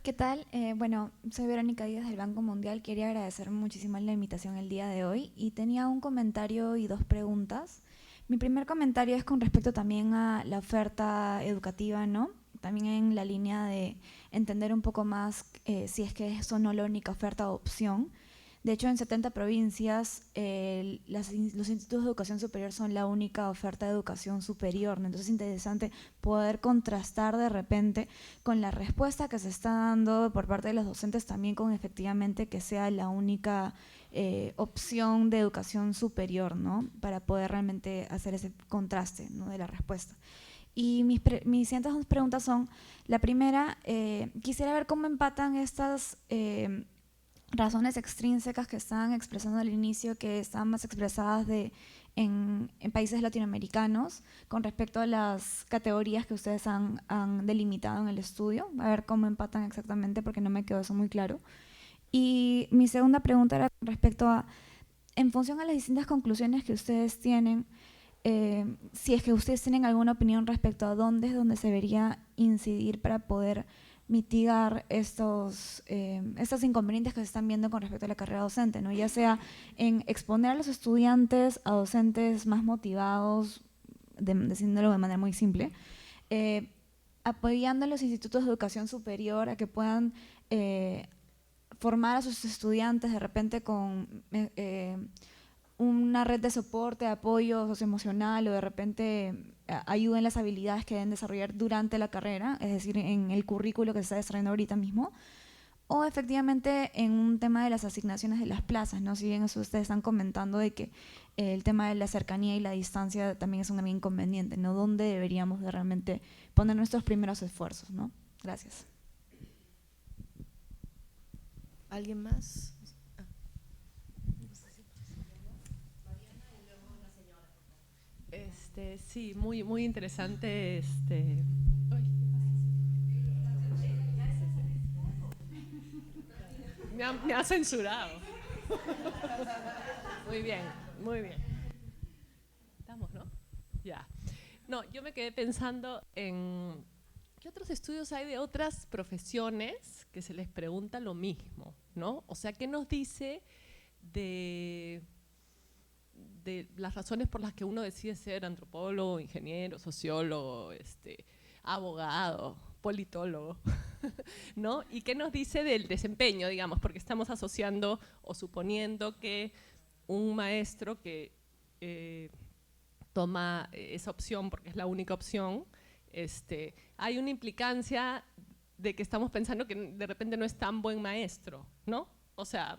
¿Qué tal? Bueno, soy Verónica Díaz del Banco Mundial. Quería agradecer muchísimo la invitación el día de hoy y tenía un comentario y dos preguntas. Mi primer comentario es con respecto también a la oferta educativa, ¿no? También en la línea de entender un poco más si es que eso no es la única oferta o opción. De hecho, en 70 provincias los institutos de educación superior son la única oferta de educación superior, ¿no? Entonces es interesante poder contrastar de repente con la respuesta que se está dando por parte de los docentes también con efectivamente que sea la única opción de educación superior, ¿no? Para poder realmente hacer ese contraste, ¿no? De la respuesta. Y mis siguientes dos preguntas son, la primera, quisiera ver cómo empatan estas razones extrínsecas que estaban expresando al inicio, que están más expresadas en países latinoamericanos con respecto a las categorías que ustedes han delimitado en el estudio, a ver cómo empatan exactamente porque no me quedó eso muy claro. Y mi segunda pregunta era con respecto a, en función a las distintas conclusiones que ustedes tienen, si es que ustedes tienen alguna opinión respecto a dónde es donde se debería incidir para poder mitigar estos inconvenientes que se están viendo con respecto a la carrera docente, ¿no? Ya sea en exponer a los estudiantes a docentes más motivados, diciéndolo de manera muy simple, apoyando a los institutos de educación superior a que puedan formar a sus estudiantes de repente con una red de soporte, de apoyo socioemocional o de repente ayuden las habilidades que deben desarrollar durante la carrera, es decir, en el currículo que se está desarrollando ahorita mismo, o efectivamente en un tema de las asignaciones de las plazas, ¿no? Si bien eso ustedes están comentando de que el tema de la cercanía y la distancia también es un gran inconveniente, ¿no? ¿Dónde deberíamos de realmente poner nuestros primeros esfuerzos, ¿no? Gracias. ¿Alguien más? Sí, muy interesante. Me ha censurado. Muy bien, muy bien. ¿Estamos, no? Ya. No, yo me quedé pensando en qué otros estudios hay de otras profesiones que se les pregunta lo mismo, ¿no? O sea, ¿qué nos dice de las razones por las que uno decide ser antropólogo, ingeniero, sociólogo, abogado, politólogo, ¿no? ¿Y qué nos dice del desempeño, digamos? Porque estamos asociando o suponiendo que un maestro que toma esa opción, porque es la única opción, hay una implicancia de que estamos pensando que de repente no es tan buen maestro, ¿no? O sea,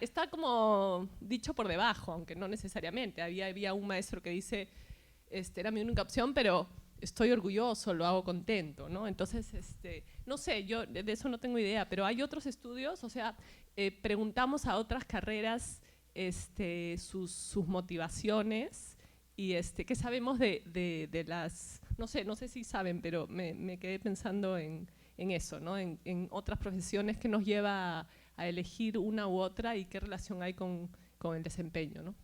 está como dicho por debajo, aunque no necesariamente. Había un maestro que dice, era mi única opción, pero estoy orgulloso, lo hago contento, ¿no? Entonces, no sé, yo de eso no tengo idea, pero hay otros estudios, o sea, preguntamos a otras carreras sus motivaciones y qué sabemos de las, no sé si saben, pero me quedé pensando en en eso, ¿no? En otras profesiones que nos lleva a elegir una u otra y qué relación hay con el desempeño, ¿no?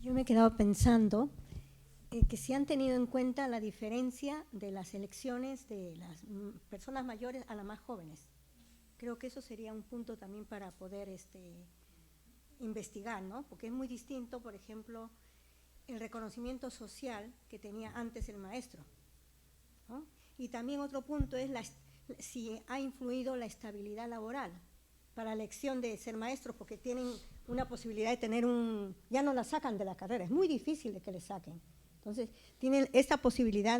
Yo me he quedado pensando que si han tenido en cuenta la diferencia de las elecciones de las personas mayores a las más jóvenes. Creo que eso sería un punto también para poder investigar, ¿no? Porque es muy distinto, por ejemplo, el reconocimiento social que tenía antes el maestro, ¿no? Y también otro punto es si ha influido la estabilidad laboral para la elección de ser maestros, porque tienen una posibilidad de tener ya no la sacan de la carrera, es muy difícil de que le saquen. Entonces, tienen esa posibilidad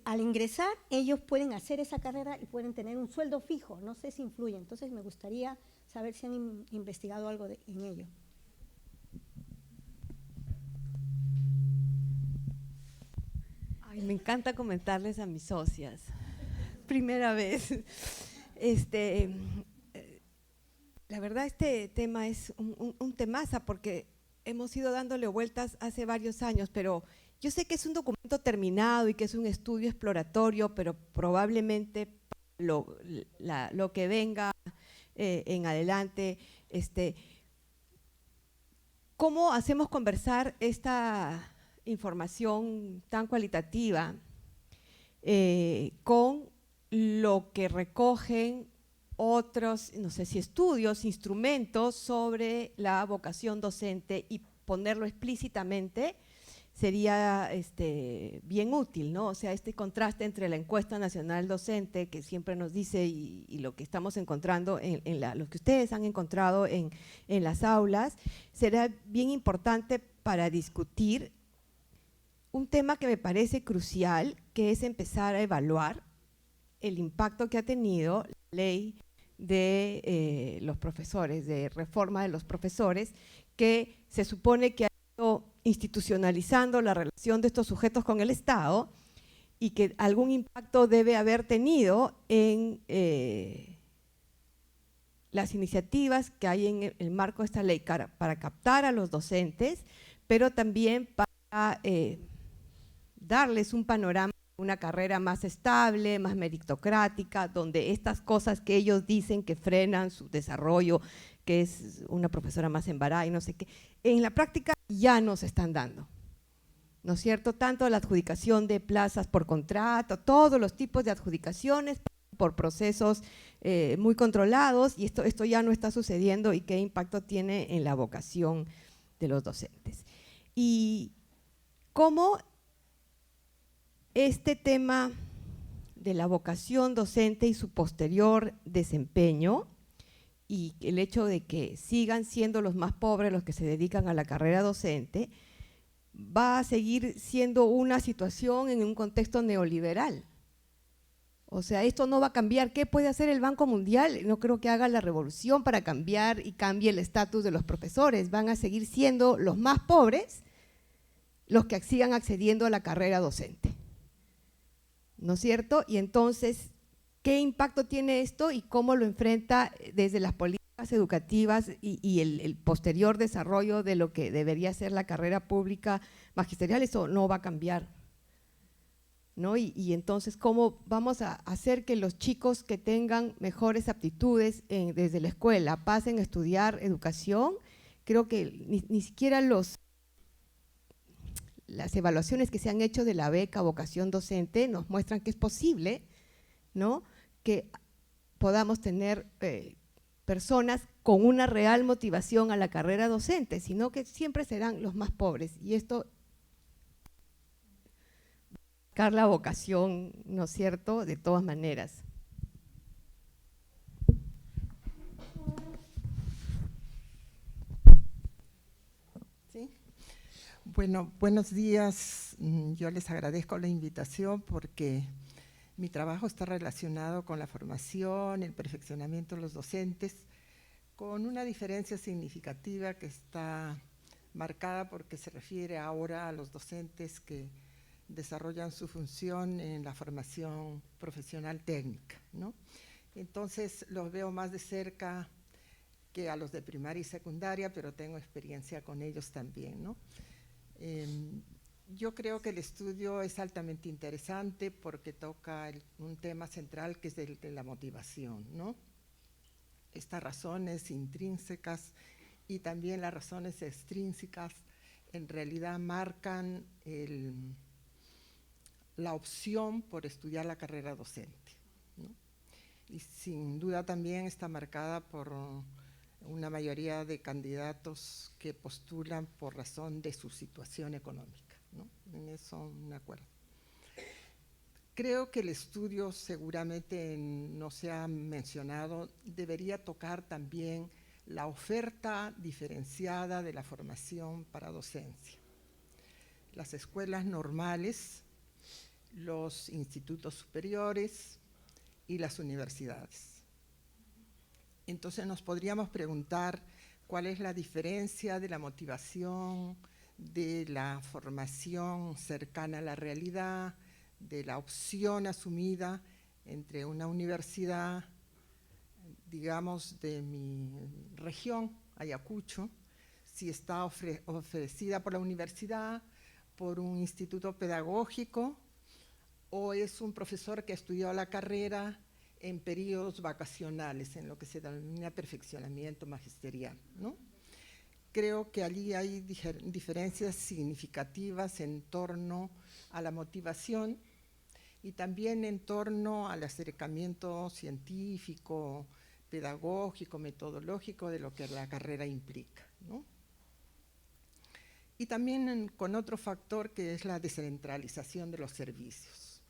al ingresar, ellos pueden hacer esa carrera y pueden tener un sueldo fijo, no sé si influye. Entonces, me gustaría saber si han investigado algo en ello. Ay, me encanta comentarles a mis socias. Primera vez. La verdad, este tema es un temaza porque hemos ido dándole vueltas hace varios años, pero yo sé que es un documento terminado y que es un estudio exploratorio, pero probablemente lo que venga en adelante, ¿cómo hacemos conversar esta información tan cualitativa con lo que recogen otros, no sé si estudios, instrumentos sobre la vocación docente, y ponerlo explícitamente sería bien útil, ¿no? O sea, este contraste entre la encuesta nacional docente que siempre nos dice y lo que estamos encontrando lo que ustedes han encontrado en las aulas, será bien importante para discutir un tema que me parece crucial, que es empezar a evaluar el impacto que ha tenido la ley de los profesores, de reforma de los profesores, que se supone que ha ido institucionalizando la relación de estos sujetos con el Estado y que algún impacto debe haber tenido en las iniciativas que hay en el marco de esta ley para captar a los docentes, pero también para darles un panorama, una carrera más estable, más meritocrática, donde estas cosas que ellos dicen que frenan su desarrollo, que es una profesora más embarada y no sé qué, en la práctica ya nos están dando, ¿no es cierto? Tanto la adjudicación de plazas por contrato, todos los tipos de adjudicaciones por procesos muy controlados, y esto ya no está sucediendo, y qué impacto tiene en la vocación de los docentes. Y cómo este tema de la vocación docente y su posterior desempeño, y el hecho de que sigan siendo los más pobres los que se dedican a la carrera docente, va a seguir siendo una situación en un contexto neoliberal. O sea, esto no va a cambiar. ¿Qué puede hacer el Banco Mundial? No creo que haga la revolución para cambiar y cambie el estatus de los profesores. Van a seguir siendo los más pobres los que sigan accediendo a la carrera docente, ¿no es cierto? Y entonces, ¿qué impacto tiene esto y cómo lo enfrenta desde las políticas educativas y el posterior desarrollo de lo que debería ser la carrera pública magisterial? Eso no va a cambiar, ¿no? Y entonces, ¿cómo vamos a hacer que los chicos que tengan mejores aptitudes desde la escuela pasen a estudiar educación? Creo que ni siquiera las evaluaciones que se han hecho de la beca vocación docente nos muestran que es posible, ¿no?, que podamos tener personas con una real motivación a la carrera docente, sino que siempre serán los más pobres. Y esto va a marcar la vocación, ¿no es cierto?, de todas maneras. ¿Sí? Bueno, buenos días. Yo les agradezco la invitación porque mi trabajo está relacionado con la formación, el perfeccionamiento de los docentes, con una diferencia significativa que está marcada porque se refiere ahora a los docentes que desarrollan su función en la formación profesional técnica, ¿no? Entonces los veo más de cerca que a los de primaria y secundaria, pero tengo experiencia con ellos también, ¿no? Yo creo que el estudio es altamente interesante porque toca un tema central que es el de la motivación, ¿no? Estas razones intrínsecas y también las razones extrínsecas en realidad marcan la opción por estudiar la carrera docente, ¿no? Y sin duda también está marcada por una mayoría de candidatos que postulan por razón de su situación económica, ¿no? En eso me acuerdo. Creo que el estudio, seguramente no se ha mencionado, debería tocar también la oferta diferenciada de la formación para docencia. Las escuelas normales, los institutos superiores y las universidades. Entonces nos podríamos preguntar cuál es la diferencia de la motivación, de la formación cercana a la realidad, de la opción asumida entre una universidad, digamos, de mi región, Ayacucho, si está ofrecida por la universidad, por un instituto pedagógico, o es un profesor que ha estudiado la carrera en periodos vacacionales, en lo que se denomina perfeccionamiento magisterial, ¿no? Creo que allí hay diferencias significativas en torno a la motivación y también en torno al acercamiento científico, pedagógico, metodológico de lo que la carrera implica, ¿no? Y también con otro factor que es la descentralización de los servicios.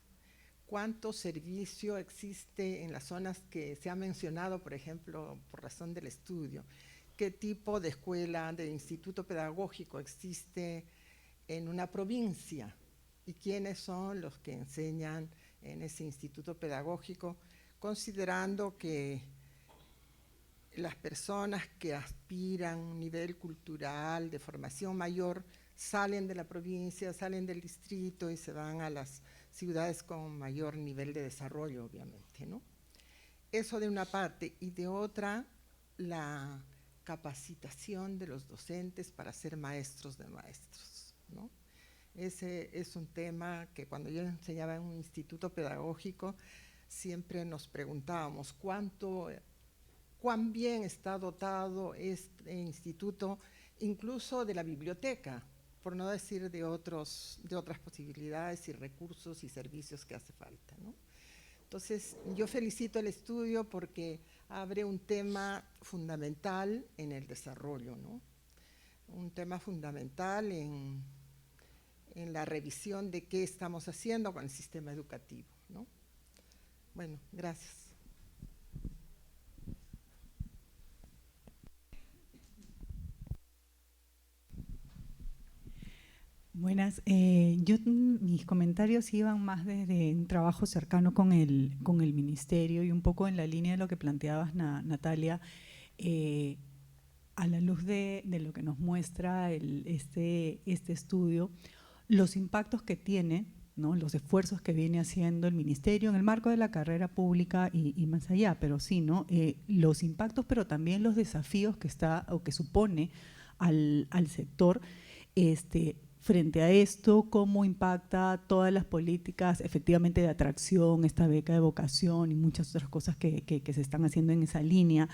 ¿Cuánto servicio existe en las zonas que se ha mencionado, por ejemplo, por razón del estudio? ¿Qué tipo de escuela, de instituto pedagógico existe en una provincia? ¿Y quiénes son los que enseñan en ese instituto pedagógico? Considerando que las personas que aspiran a un nivel cultural de formación mayor salen de la provincia, salen del distrito y se van a las ciudades con mayor nivel de desarrollo, obviamente, ¿no? Eso de una parte, y de otra, la capacitación de los docentes para ser maestros de maestros, ¿no? Ese es un tema que cuando yo enseñaba en un instituto pedagógico siempre nos preguntábamos cuán bien está dotado este instituto, incluso de la biblioteca, por no decir de otras posibilidades y recursos y servicios que hace falta, ¿no? Entonces, yo felicito el estudio porque abre un tema fundamental en el desarrollo, ¿no? Un tema fundamental en la revisión de qué estamos haciendo con el sistema educativo, ¿no? Bueno, gracias. Buenas. Mis comentarios iban más desde un trabajo cercano con el ministerio y un poco en la línea de lo que planteabas, Natalia, a la luz de lo que nos muestra este estudio, los impactos que tiene, ¿no? Los esfuerzos que viene haciendo el ministerio en el marco de la carrera pública y más allá, pero sí, ¿no? Los impactos, pero también los desafíos que supone al sector. Frente a esto, cómo impacta todas las políticas efectivamente de atracción, esta beca de vocación y muchas otras cosas que se están haciendo en esa línea,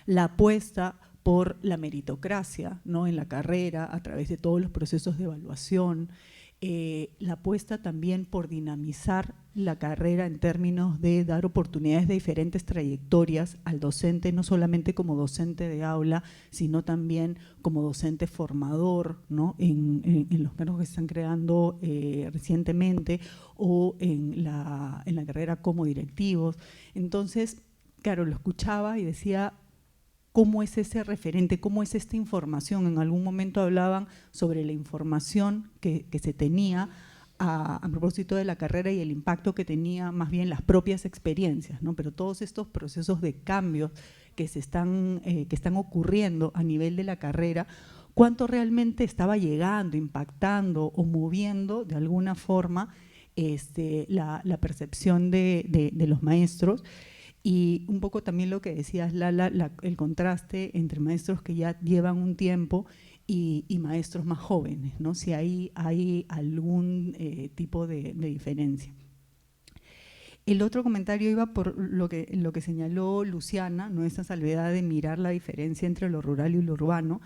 la apuesta por la meritocracia, ¿no? En la carrera, a través de todos los procesos de evaluación, la apuesta también por dinamizar la carrera en términos de dar oportunidades de diferentes trayectorias al docente, no solamente como docente de aula, sino también como docente formador, ¿no? En los cargos que se están creando recientemente o en la carrera como directivos. Entonces, claro, lo escuchaba y decía, ¿cómo es ese referente? ¿Cómo es esta información? En algún momento hablaban sobre la información que se tenía a propósito de la carrera y el impacto que tenía más bien las propias experiencias, ¿no? Pero todos estos procesos de cambios que están ocurriendo a nivel de la carrera, ¿cuánto realmente estaba llegando, impactando o moviendo de alguna forma la percepción de los maestros? Y un poco también lo que decías, Lala, el contraste entre maestros que ya llevan un tiempo y maestros más jóvenes, ¿no? Si hay algún tipo de diferencia. El otro comentario iba por lo que señaló Luciana, ¿no? Esa salvedad de mirar la diferencia entre lo rural y lo urbano,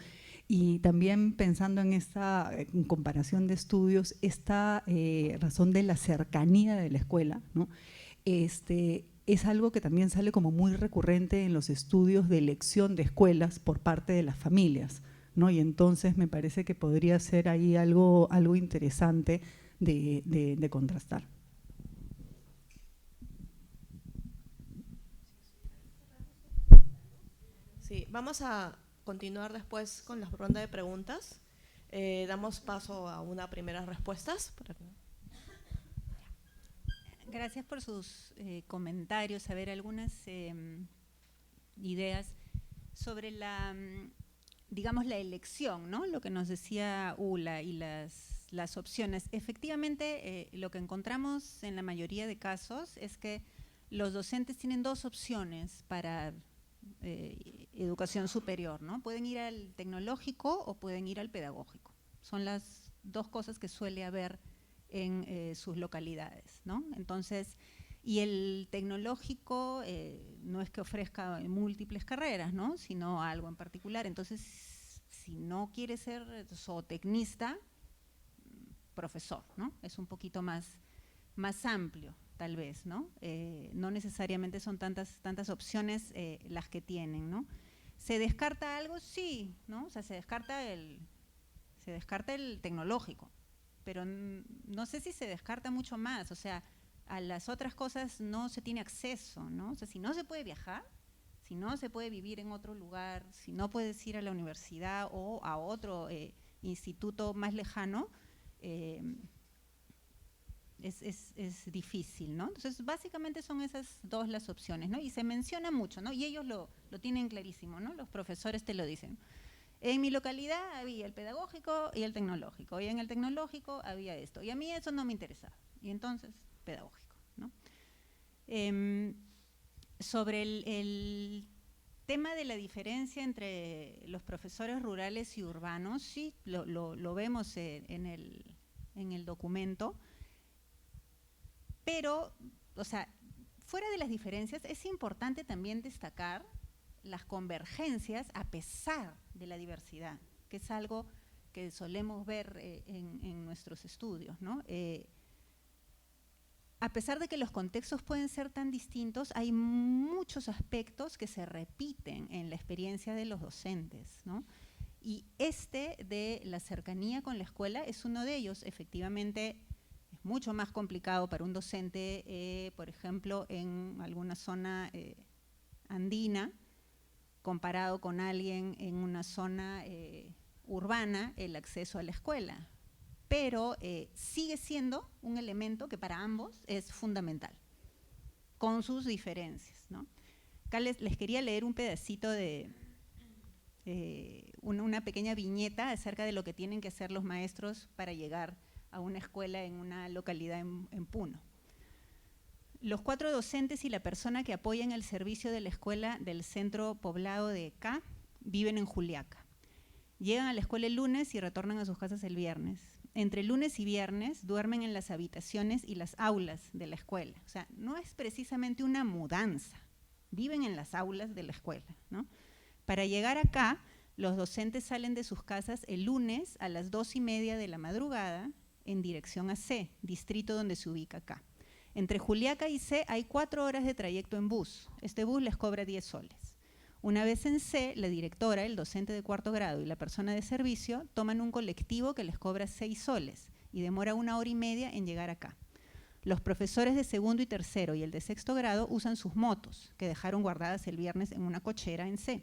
y también pensando en esta comparación de estudios, esta razón de la cercanía de la escuela, ¿no? Es algo que también sale como muy recurrente en los estudios de elección de escuelas por parte de las familias, ¿no? Y entonces me parece que podría ser ahí algo interesante de contrastar. Sí, vamos a continuar después con la ronda de preguntas. Damos paso a unas primeras respuestas. Gracias por sus comentarios. A ver, algunas ideas sobre digamos, la elección, ¿no? Lo que nos decía Ula y las opciones. Efectivamente, lo que encontramos en la mayoría de casos es que los docentes tienen dos opciones para educación superior, ¿no? Pueden ir al tecnológico o pueden ir al pedagógico. Son las dos cosas que suele haber en sus localidades, ¿no? Entonces, y el tecnológico no es que ofrezca múltiples carreras, ¿no? Sino algo en particular. Entonces, si no quiere ser zootecnista, profesor, ¿no? Es un poquito más amplio, tal vez, ¿no? No necesariamente son tantas opciones las que tienen, ¿no? ¿Se descarta algo? Sí, ¿no? O sea, se descarta el tecnológico, pero no sé si se descarta mucho más. O sea, a las otras cosas no se tiene acceso, ¿no? O sea, si no se puede viajar, si no se puede vivir en otro lugar, si no puedes ir a la universidad o a otro instituto más lejano, es difícil, ¿no? Entonces, básicamente son esas dos las opciones, ¿no? Y se menciona mucho, ¿no? Y ellos lo tienen clarísimo, ¿no? Los profesores te lo dicen. En mi localidad había el pedagógico y el tecnológico, y en el tecnológico había esto, y a mí eso no me interesaba, y entonces pedagógico, ¿no? Sobre el tema de la diferencia entre los profesores rurales y urbanos, sí, lo vemos en el documento, pero, o sea, fuera de las diferencias, es importante también destacar las convergencias a pesar de la diversidad, que es algo que solemos ver en nuestros estudios, ¿no? A pesar de que los contextos pueden ser tan distintos, hay muchos aspectos que se repiten en la experiencia de los docentes, ¿no? Y de la cercanía con la escuela es uno de ellos. Efectivamente, es mucho más complicado para un docente, por ejemplo, en alguna zona andina, comparado con alguien en una zona urbana, el acceso a la escuela. Pero sigue siendo un elemento que para ambos es fundamental, con sus diferencias, ¿no? Acá les quería leer un pedacito de una pequeña viñeta acerca de lo que tienen que hacer los maestros para llegar a una escuela en una localidad en Puno. Los 4 docentes y la persona que apoyan el servicio de la escuela del centro poblado de K viven en Juliaca. Llegan a la escuela el lunes y retornan a sus casas el viernes. Entre lunes y viernes duermen en las habitaciones y las aulas de la escuela. O sea, no es precisamente una mudanza, viven en las aulas de la escuela, ¿no? Para llegar acá, los docentes salen de sus casas el lunes a las 2:30 de la madrugada en dirección a C, distrito donde se ubica acá. Entre Juliaca y C hay 4 horas de trayecto en bus. Este bus les cobra 10 soles. Una vez en C, la directora, el docente de 4º grado y la persona de servicio toman un colectivo que les cobra 6 soles y demora 1 hora y media en llegar acá. Los profesores de 2º y 3º y el de 6º grado usan sus motos, que dejaron guardadas el viernes en una cochera en C.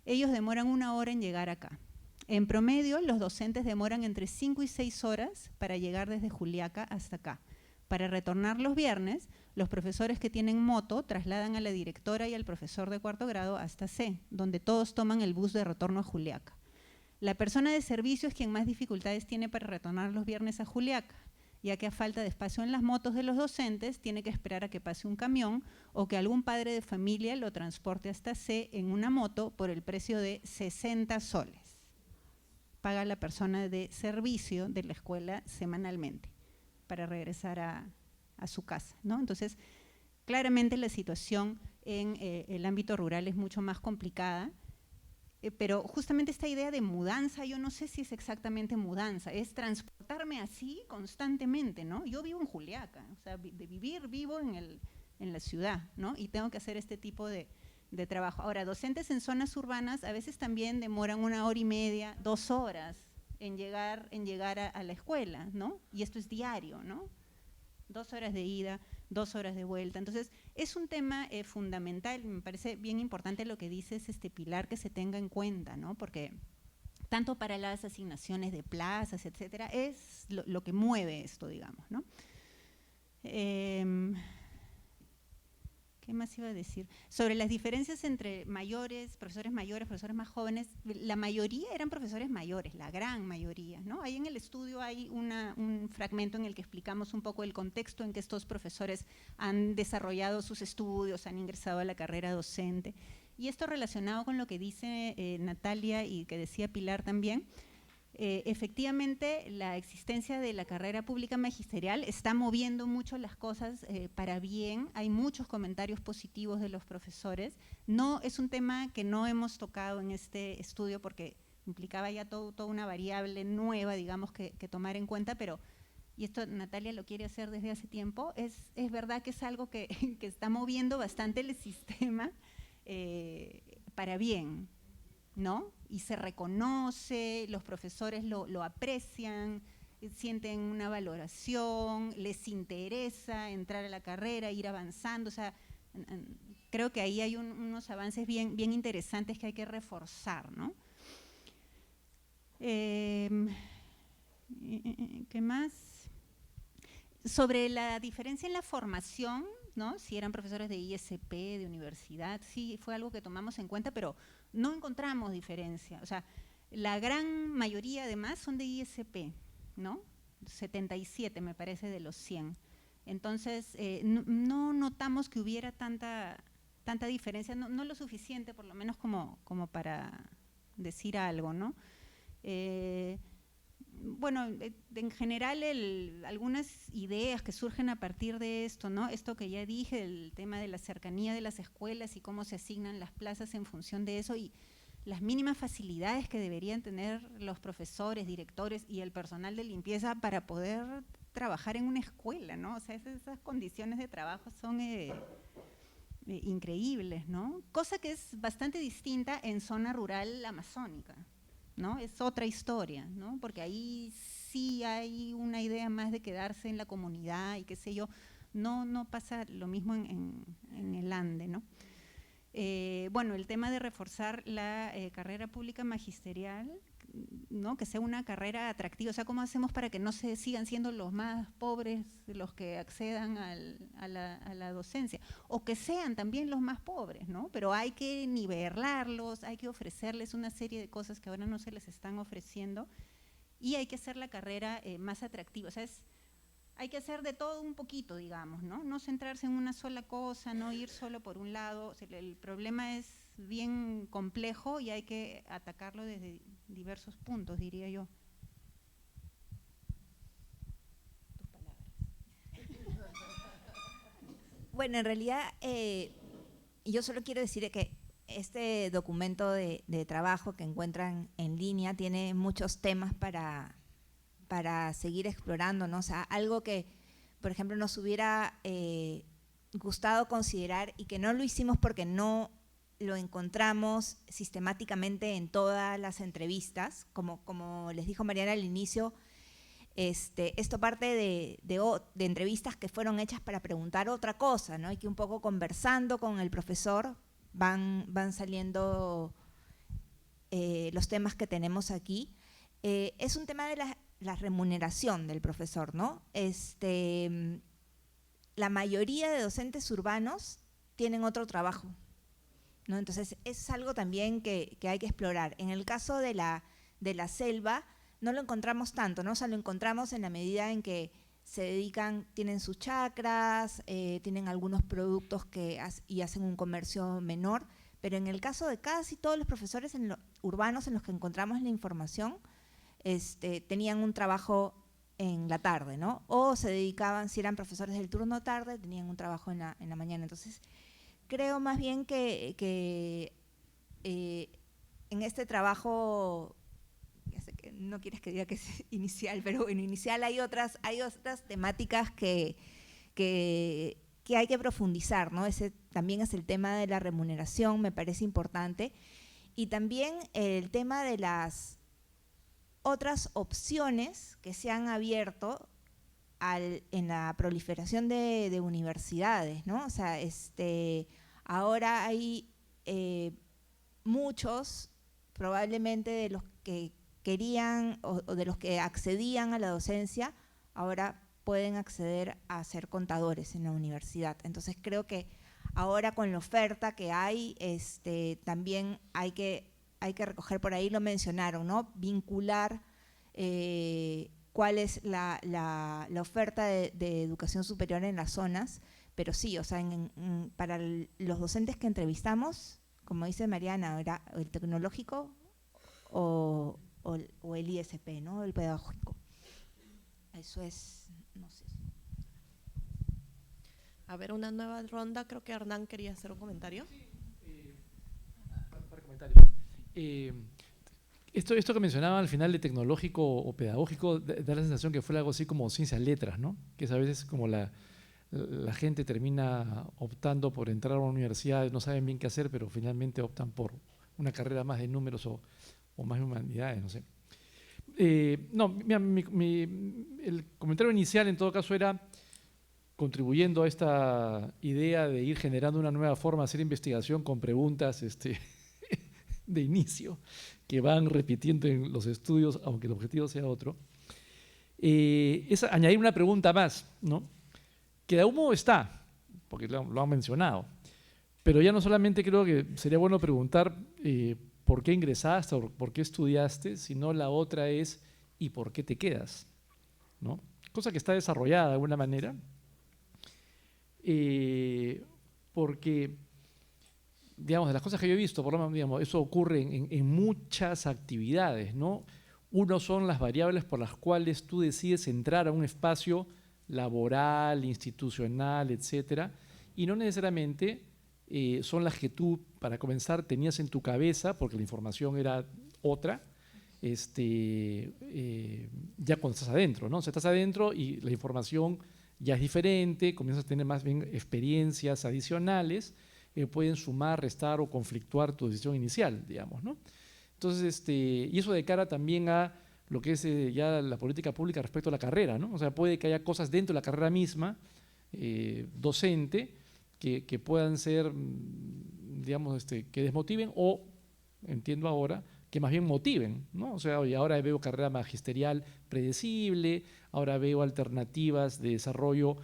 Ellos demoran 1 hora en llegar acá. En promedio, los docentes demoran entre 5 y 6 horas para llegar desde Juliaca hasta acá. Para retornar los viernes, los profesores que tienen moto trasladan a la directora y al profesor de 4º grado hasta C, donde todos toman el bus de retorno a Juliaca. La persona de servicio es quien más dificultades tiene para retornar los viernes a Juliaca, ya que a falta de espacio en las motos de los docentes, tiene que esperar a que pase un camión o que algún padre de familia lo transporte hasta C en una moto por el precio de 60 soles. paga la persona de servicio de la escuela semanalmente para regresar a su casa, ¿no? Entonces, claramente la situación en el ámbito rural es mucho más complicada, pero justamente esta idea de mudanza, yo no sé si es exactamente mudanza, es transportarme así constantemente, ¿no? Yo vivo en Juliaca, o sea, vivo en la ciudad, ¿no? Y tengo que hacer este tipo de trabajo. Ahora, docentes en zonas urbanas a veces también demoran 1 hora y media, 2 horas en llegar a la escuela, ¿no? Y esto es diario, ¿no? 2 horas de ida, 2 horas de vuelta. Entonces, es un tema fundamental, me parece bien importante lo que dices, Pilar, que se tenga en cuenta, ¿no? Porque tanto para las asignaciones de plazas, etcétera, es lo que mueve esto, digamos, ¿no? ¿Qué más iba a decir? Sobre las diferencias entre profesores más jóvenes, la mayoría eran profesores mayores, la gran mayoría, ¿no? Ahí en el estudio hay un fragmento en el que explicamos un poco el contexto en que estos profesores han desarrollado sus estudios, han ingresado a la carrera docente. Y esto relacionado con lo que dice Natalia y que decía Pilar también, efectivamente la existencia de la carrera pública magisterial está moviendo mucho las cosas para bien, hay muchos comentarios positivos de los profesores, no es un tema que no hemos tocado en este estudio porque implicaba ya toda una variable nueva, digamos, que tomar en cuenta, pero, y esto Natalia lo quiere hacer desde hace tiempo, es verdad que es algo que está moviendo bastante el sistema para bien, ¿no? Y se reconoce, los profesores lo aprecian, sienten una valoración, les interesa entrar a la carrera, ir avanzando, o sea, creo que ahí hay unos avances bien interesantes que hay que reforzar, ¿no? ¿Qué más? Sobre la diferencia en la formación, ¿no? Si eran profesores de ISP, de universidad, sí, fue algo que tomamos en cuenta, pero no encontramos diferencia. O sea, la gran mayoría además son de ISP, ¿no? 77 me parece de los 100. Entonces, no notamos que hubiera tanta diferencia, no lo suficiente por lo menos como para decir algo, ¿no? Bueno, en general algunas ideas que surgen a partir de esto, ¿no? Esto que ya dije, el tema de la cercanía de las escuelas y cómo se asignan las plazas en función de eso y las mínimas facilidades que deberían tener los profesores, directores y el personal de limpieza para poder trabajar en una escuela, ¿no? O sea, esas condiciones de trabajo son increíbles, ¿no? Cosa que es bastante distinta en zona rural amazónica, ¿no? Es otra historia, ¿no? Porque ahí sí hay una idea más de quedarse en la comunidad y qué sé yo, no pasa lo mismo en el Ande, ¿no? Bueno, el tema de reforzar la carrera pública magisterial, ¿no? Que sea una carrera atractiva, o sea, ¿cómo hacemos para que no se sigan siendo los más pobres los que accedan a la docencia? O que sean también los más pobres, ¿no? Pero hay que nivelarlos, hay que ofrecerles una serie de cosas que ahora no se les están ofreciendo y hay que hacer la carrera más atractiva, o sea, hay que hacer de todo un poquito, digamos, ¿no? No centrarse en una sola cosa, no ir solo por un lado, o sea, el problema es bien complejo y hay que atacarlo desde diversos puntos, diría yo. Tus palabras. Bueno, en realidad yo solo quiero decir que este documento de trabajo que encuentran en línea tiene muchos temas para seguir explorando, ¿no? O sea, algo que, por ejemplo, nos hubiera gustado considerar y que no lo hicimos porque no lo encontramos sistemáticamente en todas las entrevistas, como les dijo Mariana al inicio, esto parte de entrevistas que fueron hechas para preguntar otra cosa, ¿no? Y que un poco conversando con el profesor van saliendo los temas que tenemos aquí. Es un tema de la remuneración del profesor, ¿no? La mayoría de docentes urbanos tienen otro trabajo, ¿no? Entonces, es algo también que hay que explorar. En el caso de la selva, no lo encontramos tanto, ¿no? O sea, lo encontramos en la medida en que se dedican, tienen sus chacras, tienen algunos productos y hacen un comercio menor, pero en el caso de casi todos los profesores urbanos en los que encontramos la información, tenían un trabajo en la tarde, ¿no? O se dedicaban, si eran profesores del turno tarde, tenían un trabajo en la mañana. Entonces, creo más bien que en este trabajo, ya sé que no quieres que diga que es inicial, pero en inicial hay otras temáticas que hay que profundizar, ¿no? Ese también es el tema de la remuneración, me parece importante, y también el tema de las otras opciones que se han abierto en la proliferación de universidades, ¿no? O sea, ahora hay muchos, probablemente de los que querían o de los que accedían a la docencia, ahora pueden acceder a ser contadores en la universidad. Entonces creo que ahora con la oferta que hay, también hay que recoger, por ahí lo mencionaron, ¿no? Vincular cuál es la oferta de educación superior en las zonas, pero sí, o sea, para los docentes que entrevistamos, como dice Mariana, era el tecnológico o el ISP, ¿no? El pedagógico. Eso es, no sé. A ver, una nueva ronda, creo que Hernán quería hacer un comentario. Sí, para comentarios. Esto que mencionaba al final de tecnológico o pedagógico, da la sensación que fue algo así como ciencias letras, ¿no? Que es a veces como la gente termina optando por entrar a una universidad, no saben bien qué hacer, pero finalmente optan por una carrera más de números o más de humanidades, no sé. No, mira, el comentario inicial en todo caso era contribuyendo a esta idea de ir generando una nueva forma de hacer investigación con preguntas de inicio que van repitiendo en los estudios, aunque el objetivo sea otro. Es añadir una pregunta más, ¿no? Que de algún modo está, porque lo han mencionado, pero ya no solamente creo que sería bueno preguntar por qué ingresaste o por qué estudiaste, sino la otra es ¿y por qué te quedas? ¿No? Cosa que está desarrollada de alguna manera, porque, digamos, de las cosas que yo he visto, por lo menos, digamos, eso ocurre en muchas actividades, ¿no? Uno son las variables por las cuales tú decides entrar a un espacio laboral, institucional, etcétera, y no necesariamente son las que tú, para comenzar, tenías en tu cabeza, porque la información era otra, ya cuando estás adentro, ¿no? O sea, estás adentro y la información ya es diferente, comienzas a tener más bien experiencias adicionales, pueden sumar, restar o conflictuar tu decisión inicial, digamos, ¿no? Entonces, y eso de cara también a lo que es ya la política pública respecto a la carrera, ¿no? O sea, puede que haya cosas dentro de la carrera misma, docente, que puedan ser, digamos, que desmotiven o, entiendo ahora, que más bien motiven, ¿no? O sea, oye, ahora veo carrera magisterial predecible, ahora veo alternativas de desarrollo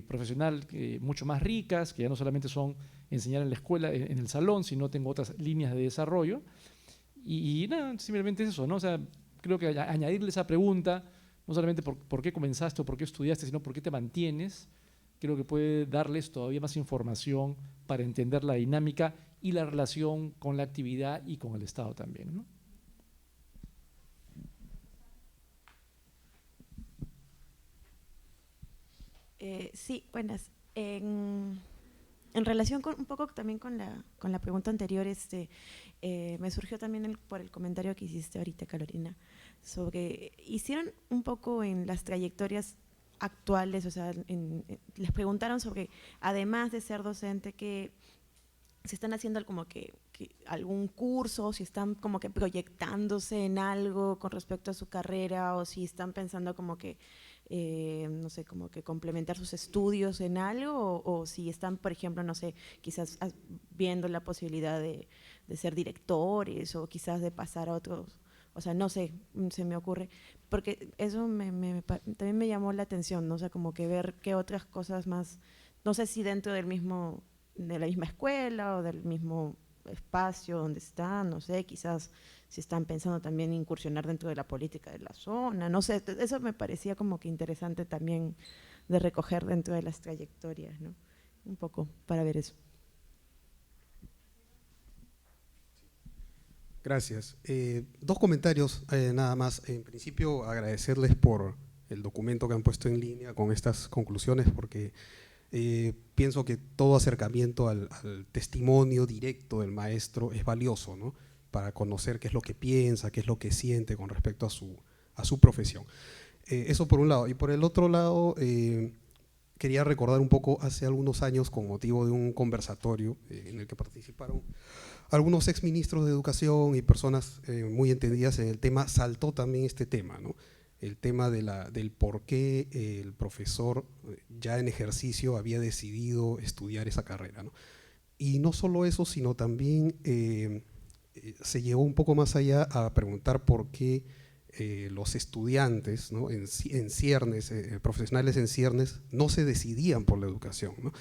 profesional mucho más ricas, que ya no solamente son enseñar en la escuela, en el salón, sino tengo otras líneas de desarrollo. Y nada, simplemente es eso, ¿no? O sea, creo que añadirle esa pregunta, no solamente por qué comenzaste o por qué estudiaste, sino por qué te mantienes, creo que puede darles todavía más información para entender la dinámica y la relación con la actividad y con el Estado también, ¿no? Sí, buenas. En relación un poco también con la pregunta anterior, me surgió también por el comentario que hiciste ahorita, Carolina, sobre, hicieron un poco en las trayectorias actuales, o sea, les preguntaron sobre, además de ser docente, que si están haciendo como que algún curso, si están como que proyectándose en algo con respecto a su carrera, o si están pensando como que, no sé, como que complementar sus estudios en algo, o si están, por ejemplo, no sé, quizás viendo la posibilidad de ser directores, o quizás de pasar a otros, o sea, no sé, se me ocurre, porque eso también me llamó la atención, ¿no? O sea, como que ver qué otras cosas más, no sé si dentro de la misma escuela o del mismo espacio donde están, no sé, quizás si están pensando también incursionar dentro de la política de la zona, no sé, eso me parecía como que interesante también de recoger dentro de las trayectorias, ¿no? Un poco para ver eso. Gracias. Dos comentarios nada más. En principio, agradecerles por el documento que han puesto en línea con estas conclusiones, porque pienso que todo acercamiento al testimonio directo del maestro es valioso, ¿no? Para conocer qué es lo que piensa, qué es lo que siente con respecto a su profesión. Eso por un lado. Y por el otro lado, quería recordar un poco hace algunos años, con motivo de un conversatorio en el que participaron algunos exministros de educación y personas muy entendidas en el tema, saltó también este tema, ¿no? El tema del por qué el profesor ya en ejercicio había decidido estudiar esa carrera, ¿no? Y no solo eso, sino también se llevó un poco más allá a preguntar por qué los estudiantes, ¿no? en ciernes, profesionales en ciernes, no se decidían por la educación, ¿no?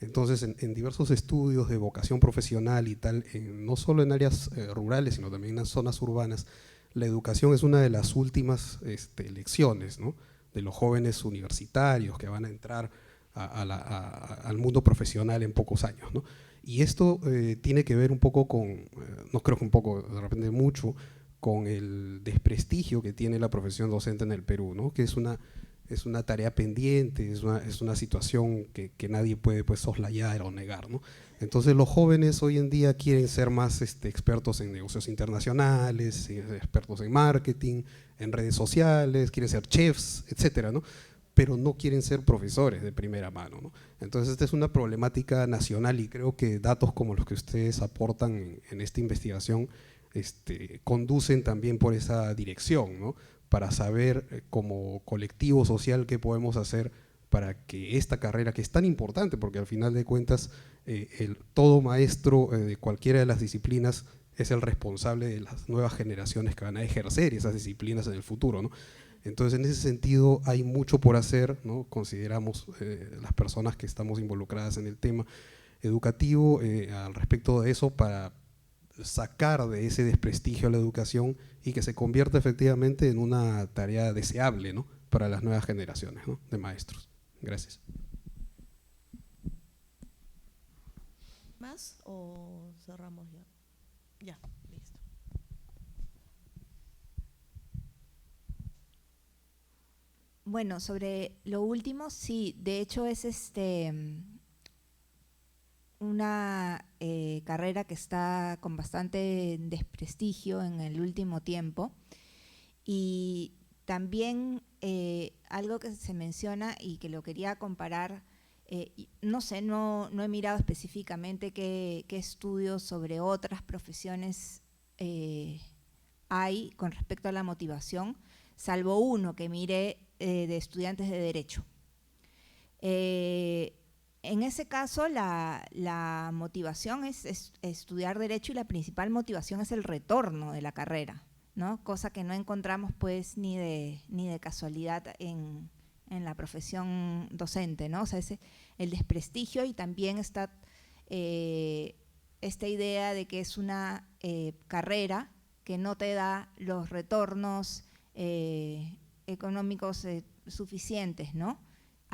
Entonces, en diversos estudios de vocación profesional y tal, no solo en áreas rurales, sino también en zonas urbanas, la educación es una de las últimas elecciones, ¿no? De los jóvenes universitarios que van a entrar al mundo profesional en pocos años, ¿no? Y esto tiene que ver un poco con, no creo que un poco, de repente mucho, con el desprestigio que tiene la profesión docente en el Perú, ¿no? Que es una tarea pendiente, es una situación que nadie puede, pues, soslayar o negar, ¿no? Entonces los jóvenes hoy en día quieren ser más expertos en negocios internacionales, expertos en marketing, en redes sociales, quieren ser chefs, etcétera, ¿no? Pero no quieren ser profesores de primera mano, ¿no? Entonces esta es una problemática nacional y creo que datos como los que ustedes aportan en esta investigación conducen también por esa dirección, ¿no? Para saber como colectivo social qué podemos hacer para que esta carrera, que es tan importante, porque al final de cuentas todo maestro de cualquiera de las disciplinas es el responsable de las nuevas generaciones que van a ejercer esas disciplinas en el futuro, ¿no? Entonces, en ese sentido hay mucho por hacer, ¿no? Consideramos las personas que estamos involucradas en el tema educativo al respecto de eso, para sacar de ese desprestigio a la educación y que se convierta efectivamente en una tarea deseable, ¿no? Para las nuevas generaciones, ¿no? De maestros. Gracias. ¿Más o cerramos ya? Ya, listo. Bueno, sobre lo último, sí, de hecho es una carrera que está con bastante desprestigio en el último tiempo, y también algo que se menciona y que lo quería comparar, no sé, no he mirado específicamente qué estudios sobre otras profesiones hay con respecto a la motivación, salvo uno que miré de estudiantes de Derecho. En ese caso, la motivación es estudiar Derecho, y la principal motivación es el retorno de la carrera, ¿no? Cosa que no encontramos, pues, ni de casualidad en la profesión docente, ¿no? O sea, el desprestigio, y también está esta idea de que es una carrera que no te da los retornos económicos suficientes, ¿no?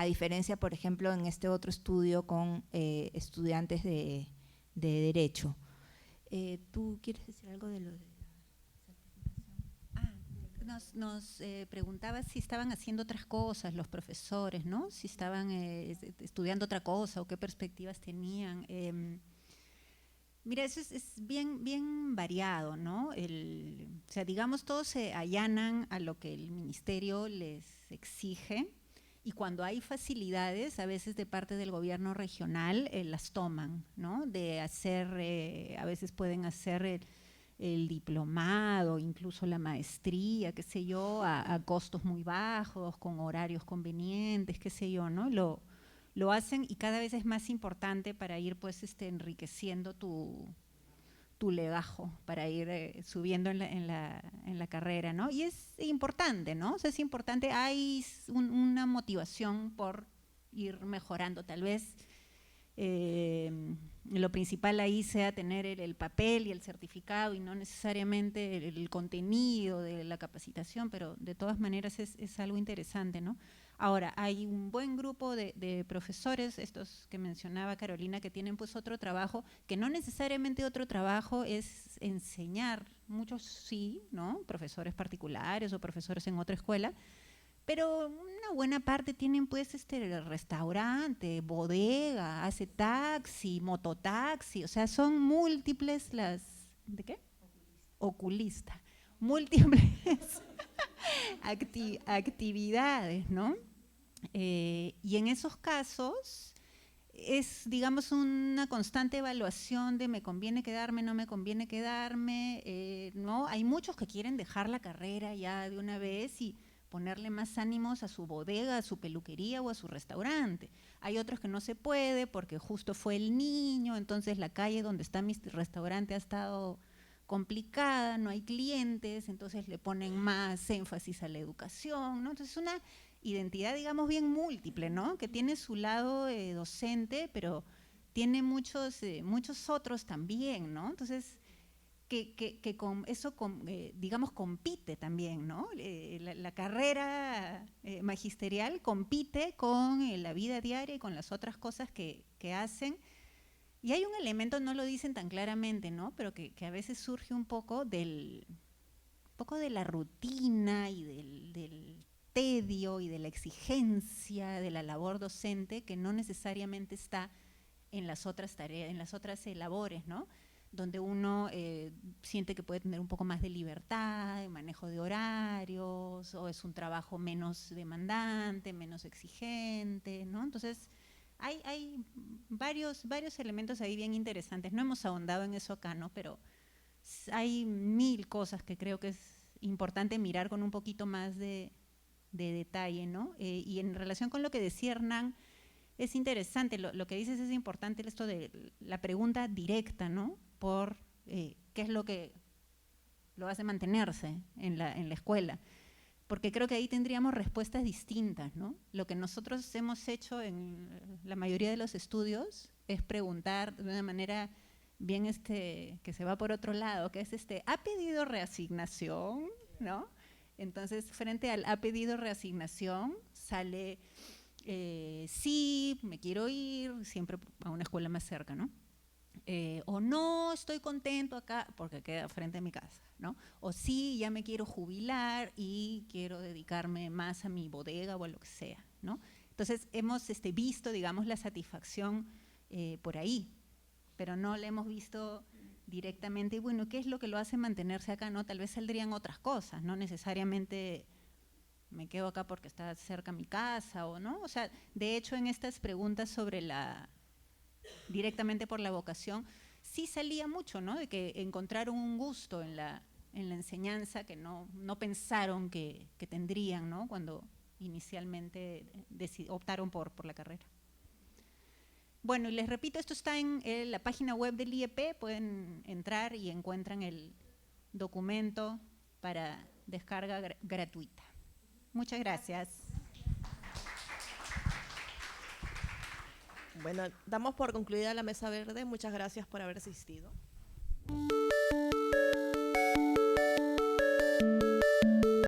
A diferencia, por ejemplo, en este otro estudio con estudiantes de Derecho. ¿Tú quieres decir algo de lo de la certificación? Nos preguntaba si estaban haciendo otras cosas los profesores, ¿no? Si estaban estudiando otra cosa o qué perspectivas tenían. Mira, eso es bien variado, ¿no? O sea, digamos, todos se allanan a lo que el ministerio les exige, y cuando hay facilidades, a veces de parte del gobierno regional, las toman, ¿no? De hacer, a veces pueden hacer el diplomado, incluso la maestría, qué sé yo, a costos muy bajos, con horarios convenientes, qué sé yo, ¿no? Lo hacen, y cada vez es más importante para ir, pues, enriqueciendo tu legajo, para ir subiendo en la carrera, ¿no? Y es importante, ¿no? O sea, es importante, hay una motivación por ir mejorando, tal vez lo principal ahí sea tener el papel y el certificado, y no necesariamente el contenido de la capacitación, pero de todas maneras es algo interesante, ¿no? Ahora, hay un buen grupo de profesores, estos que mencionaba Carolina, que tienen, pues, otro trabajo, que no necesariamente otro trabajo es enseñar muchos sí, ¿no? Profesores particulares o profesores en otra escuela, pero una buena parte tienen pues restaurante, bodega, hace taxi, mototaxi, o sea, son múltiples las, ¿de qué? Oculista. Múltiples actividades, ¿no? Y en esos casos es, digamos, una constante evaluación de me conviene quedarme, no me conviene quedarme, ¿no? Hay muchos que quieren dejar la carrera ya de una vez y ponerle más ánimos a su bodega, a su peluquería o a su restaurante. Hay otros que no se puede porque justo fue el niño, entonces la calle donde está mi restaurante ha estado complicada, no hay clientes, entonces le ponen más énfasis a la educación, ¿no? Entonces una identidad, digamos, bien múltiple, ¿no? Que tiene su lado docente, pero tiene muchos otros también, ¿no? Entonces, que con eso, digamos, compite también, ¿no? La carrera magisterial compite con la vida diaria y con las otras cosas que hacen. Y hay un elemento, no lo dicen tan claramente, ¿no? Pero que a veces surge un poco de la rutina y del tedio y de la exigencia de la labor docente que no necesariamente está en las otras tareas, en las otras labores, ¿no? Donde uno siente que puede tener un poco más de libertad, de manejo de horarios, o es un trabajo menos demandante, menos exigente, ¿no? Entonces, hay varios elementos ahí bien interesantes. No hemos ahondado en eso acá, ¿no? Pero hay 1000 cosas que creo que es importante mirar con un poquito más de detalle, ¿no? Y en relación con lo que decía Hernán, es interesante, lo que dices es importante, esto de la pregunta directa, ¿no? Por qué es lo que lo hace mantenerse en la escuela. Porque creo que ahí tendríamos respuestas distintas, ¿no? Lo que nosotros hemos hecho en la mayoría de los estudios es preguntar de una manera bien que se va por otro lado, que es ¿ha pedido reasignación? ¿No? Entonces, frente al ha pedido reasignación, sale sí, me quiero ir, siempre a una escuela más cerca, ¿no? O no, estoy contento acá, porque queda frente a mi casa, ¿no? O sí, ya me quiero jubilar y quiero dedicarme más a mi bodega o a lo que sea, ¿no? Entonces, hemos visto, digamos, la satisfacción por ahí, pero no la hemos visto directamente. Y bueno, ¿qué es lo que lo hace mantenerse acá, no? Tal vez saldrían otras cosas, no necesariamente me quedo acá porque está cerca mi casa o no. O sea, de hecho, en estas preguntas sobre directamente por la vocación, sí salía mucho, ¿no? De que encontraron un gusto en la enseñanza que no pensaron que tendrían, ¿no? Cuando inicialmente optaron por la carrera. Bueno, y les repito, esto está en la página web del IEP, pueden entrar y encuentran el documento para descarga gratuita. Muchas gracias. Bueno, damos por concluida la mesa verde. Muchas gracias por haber asistido.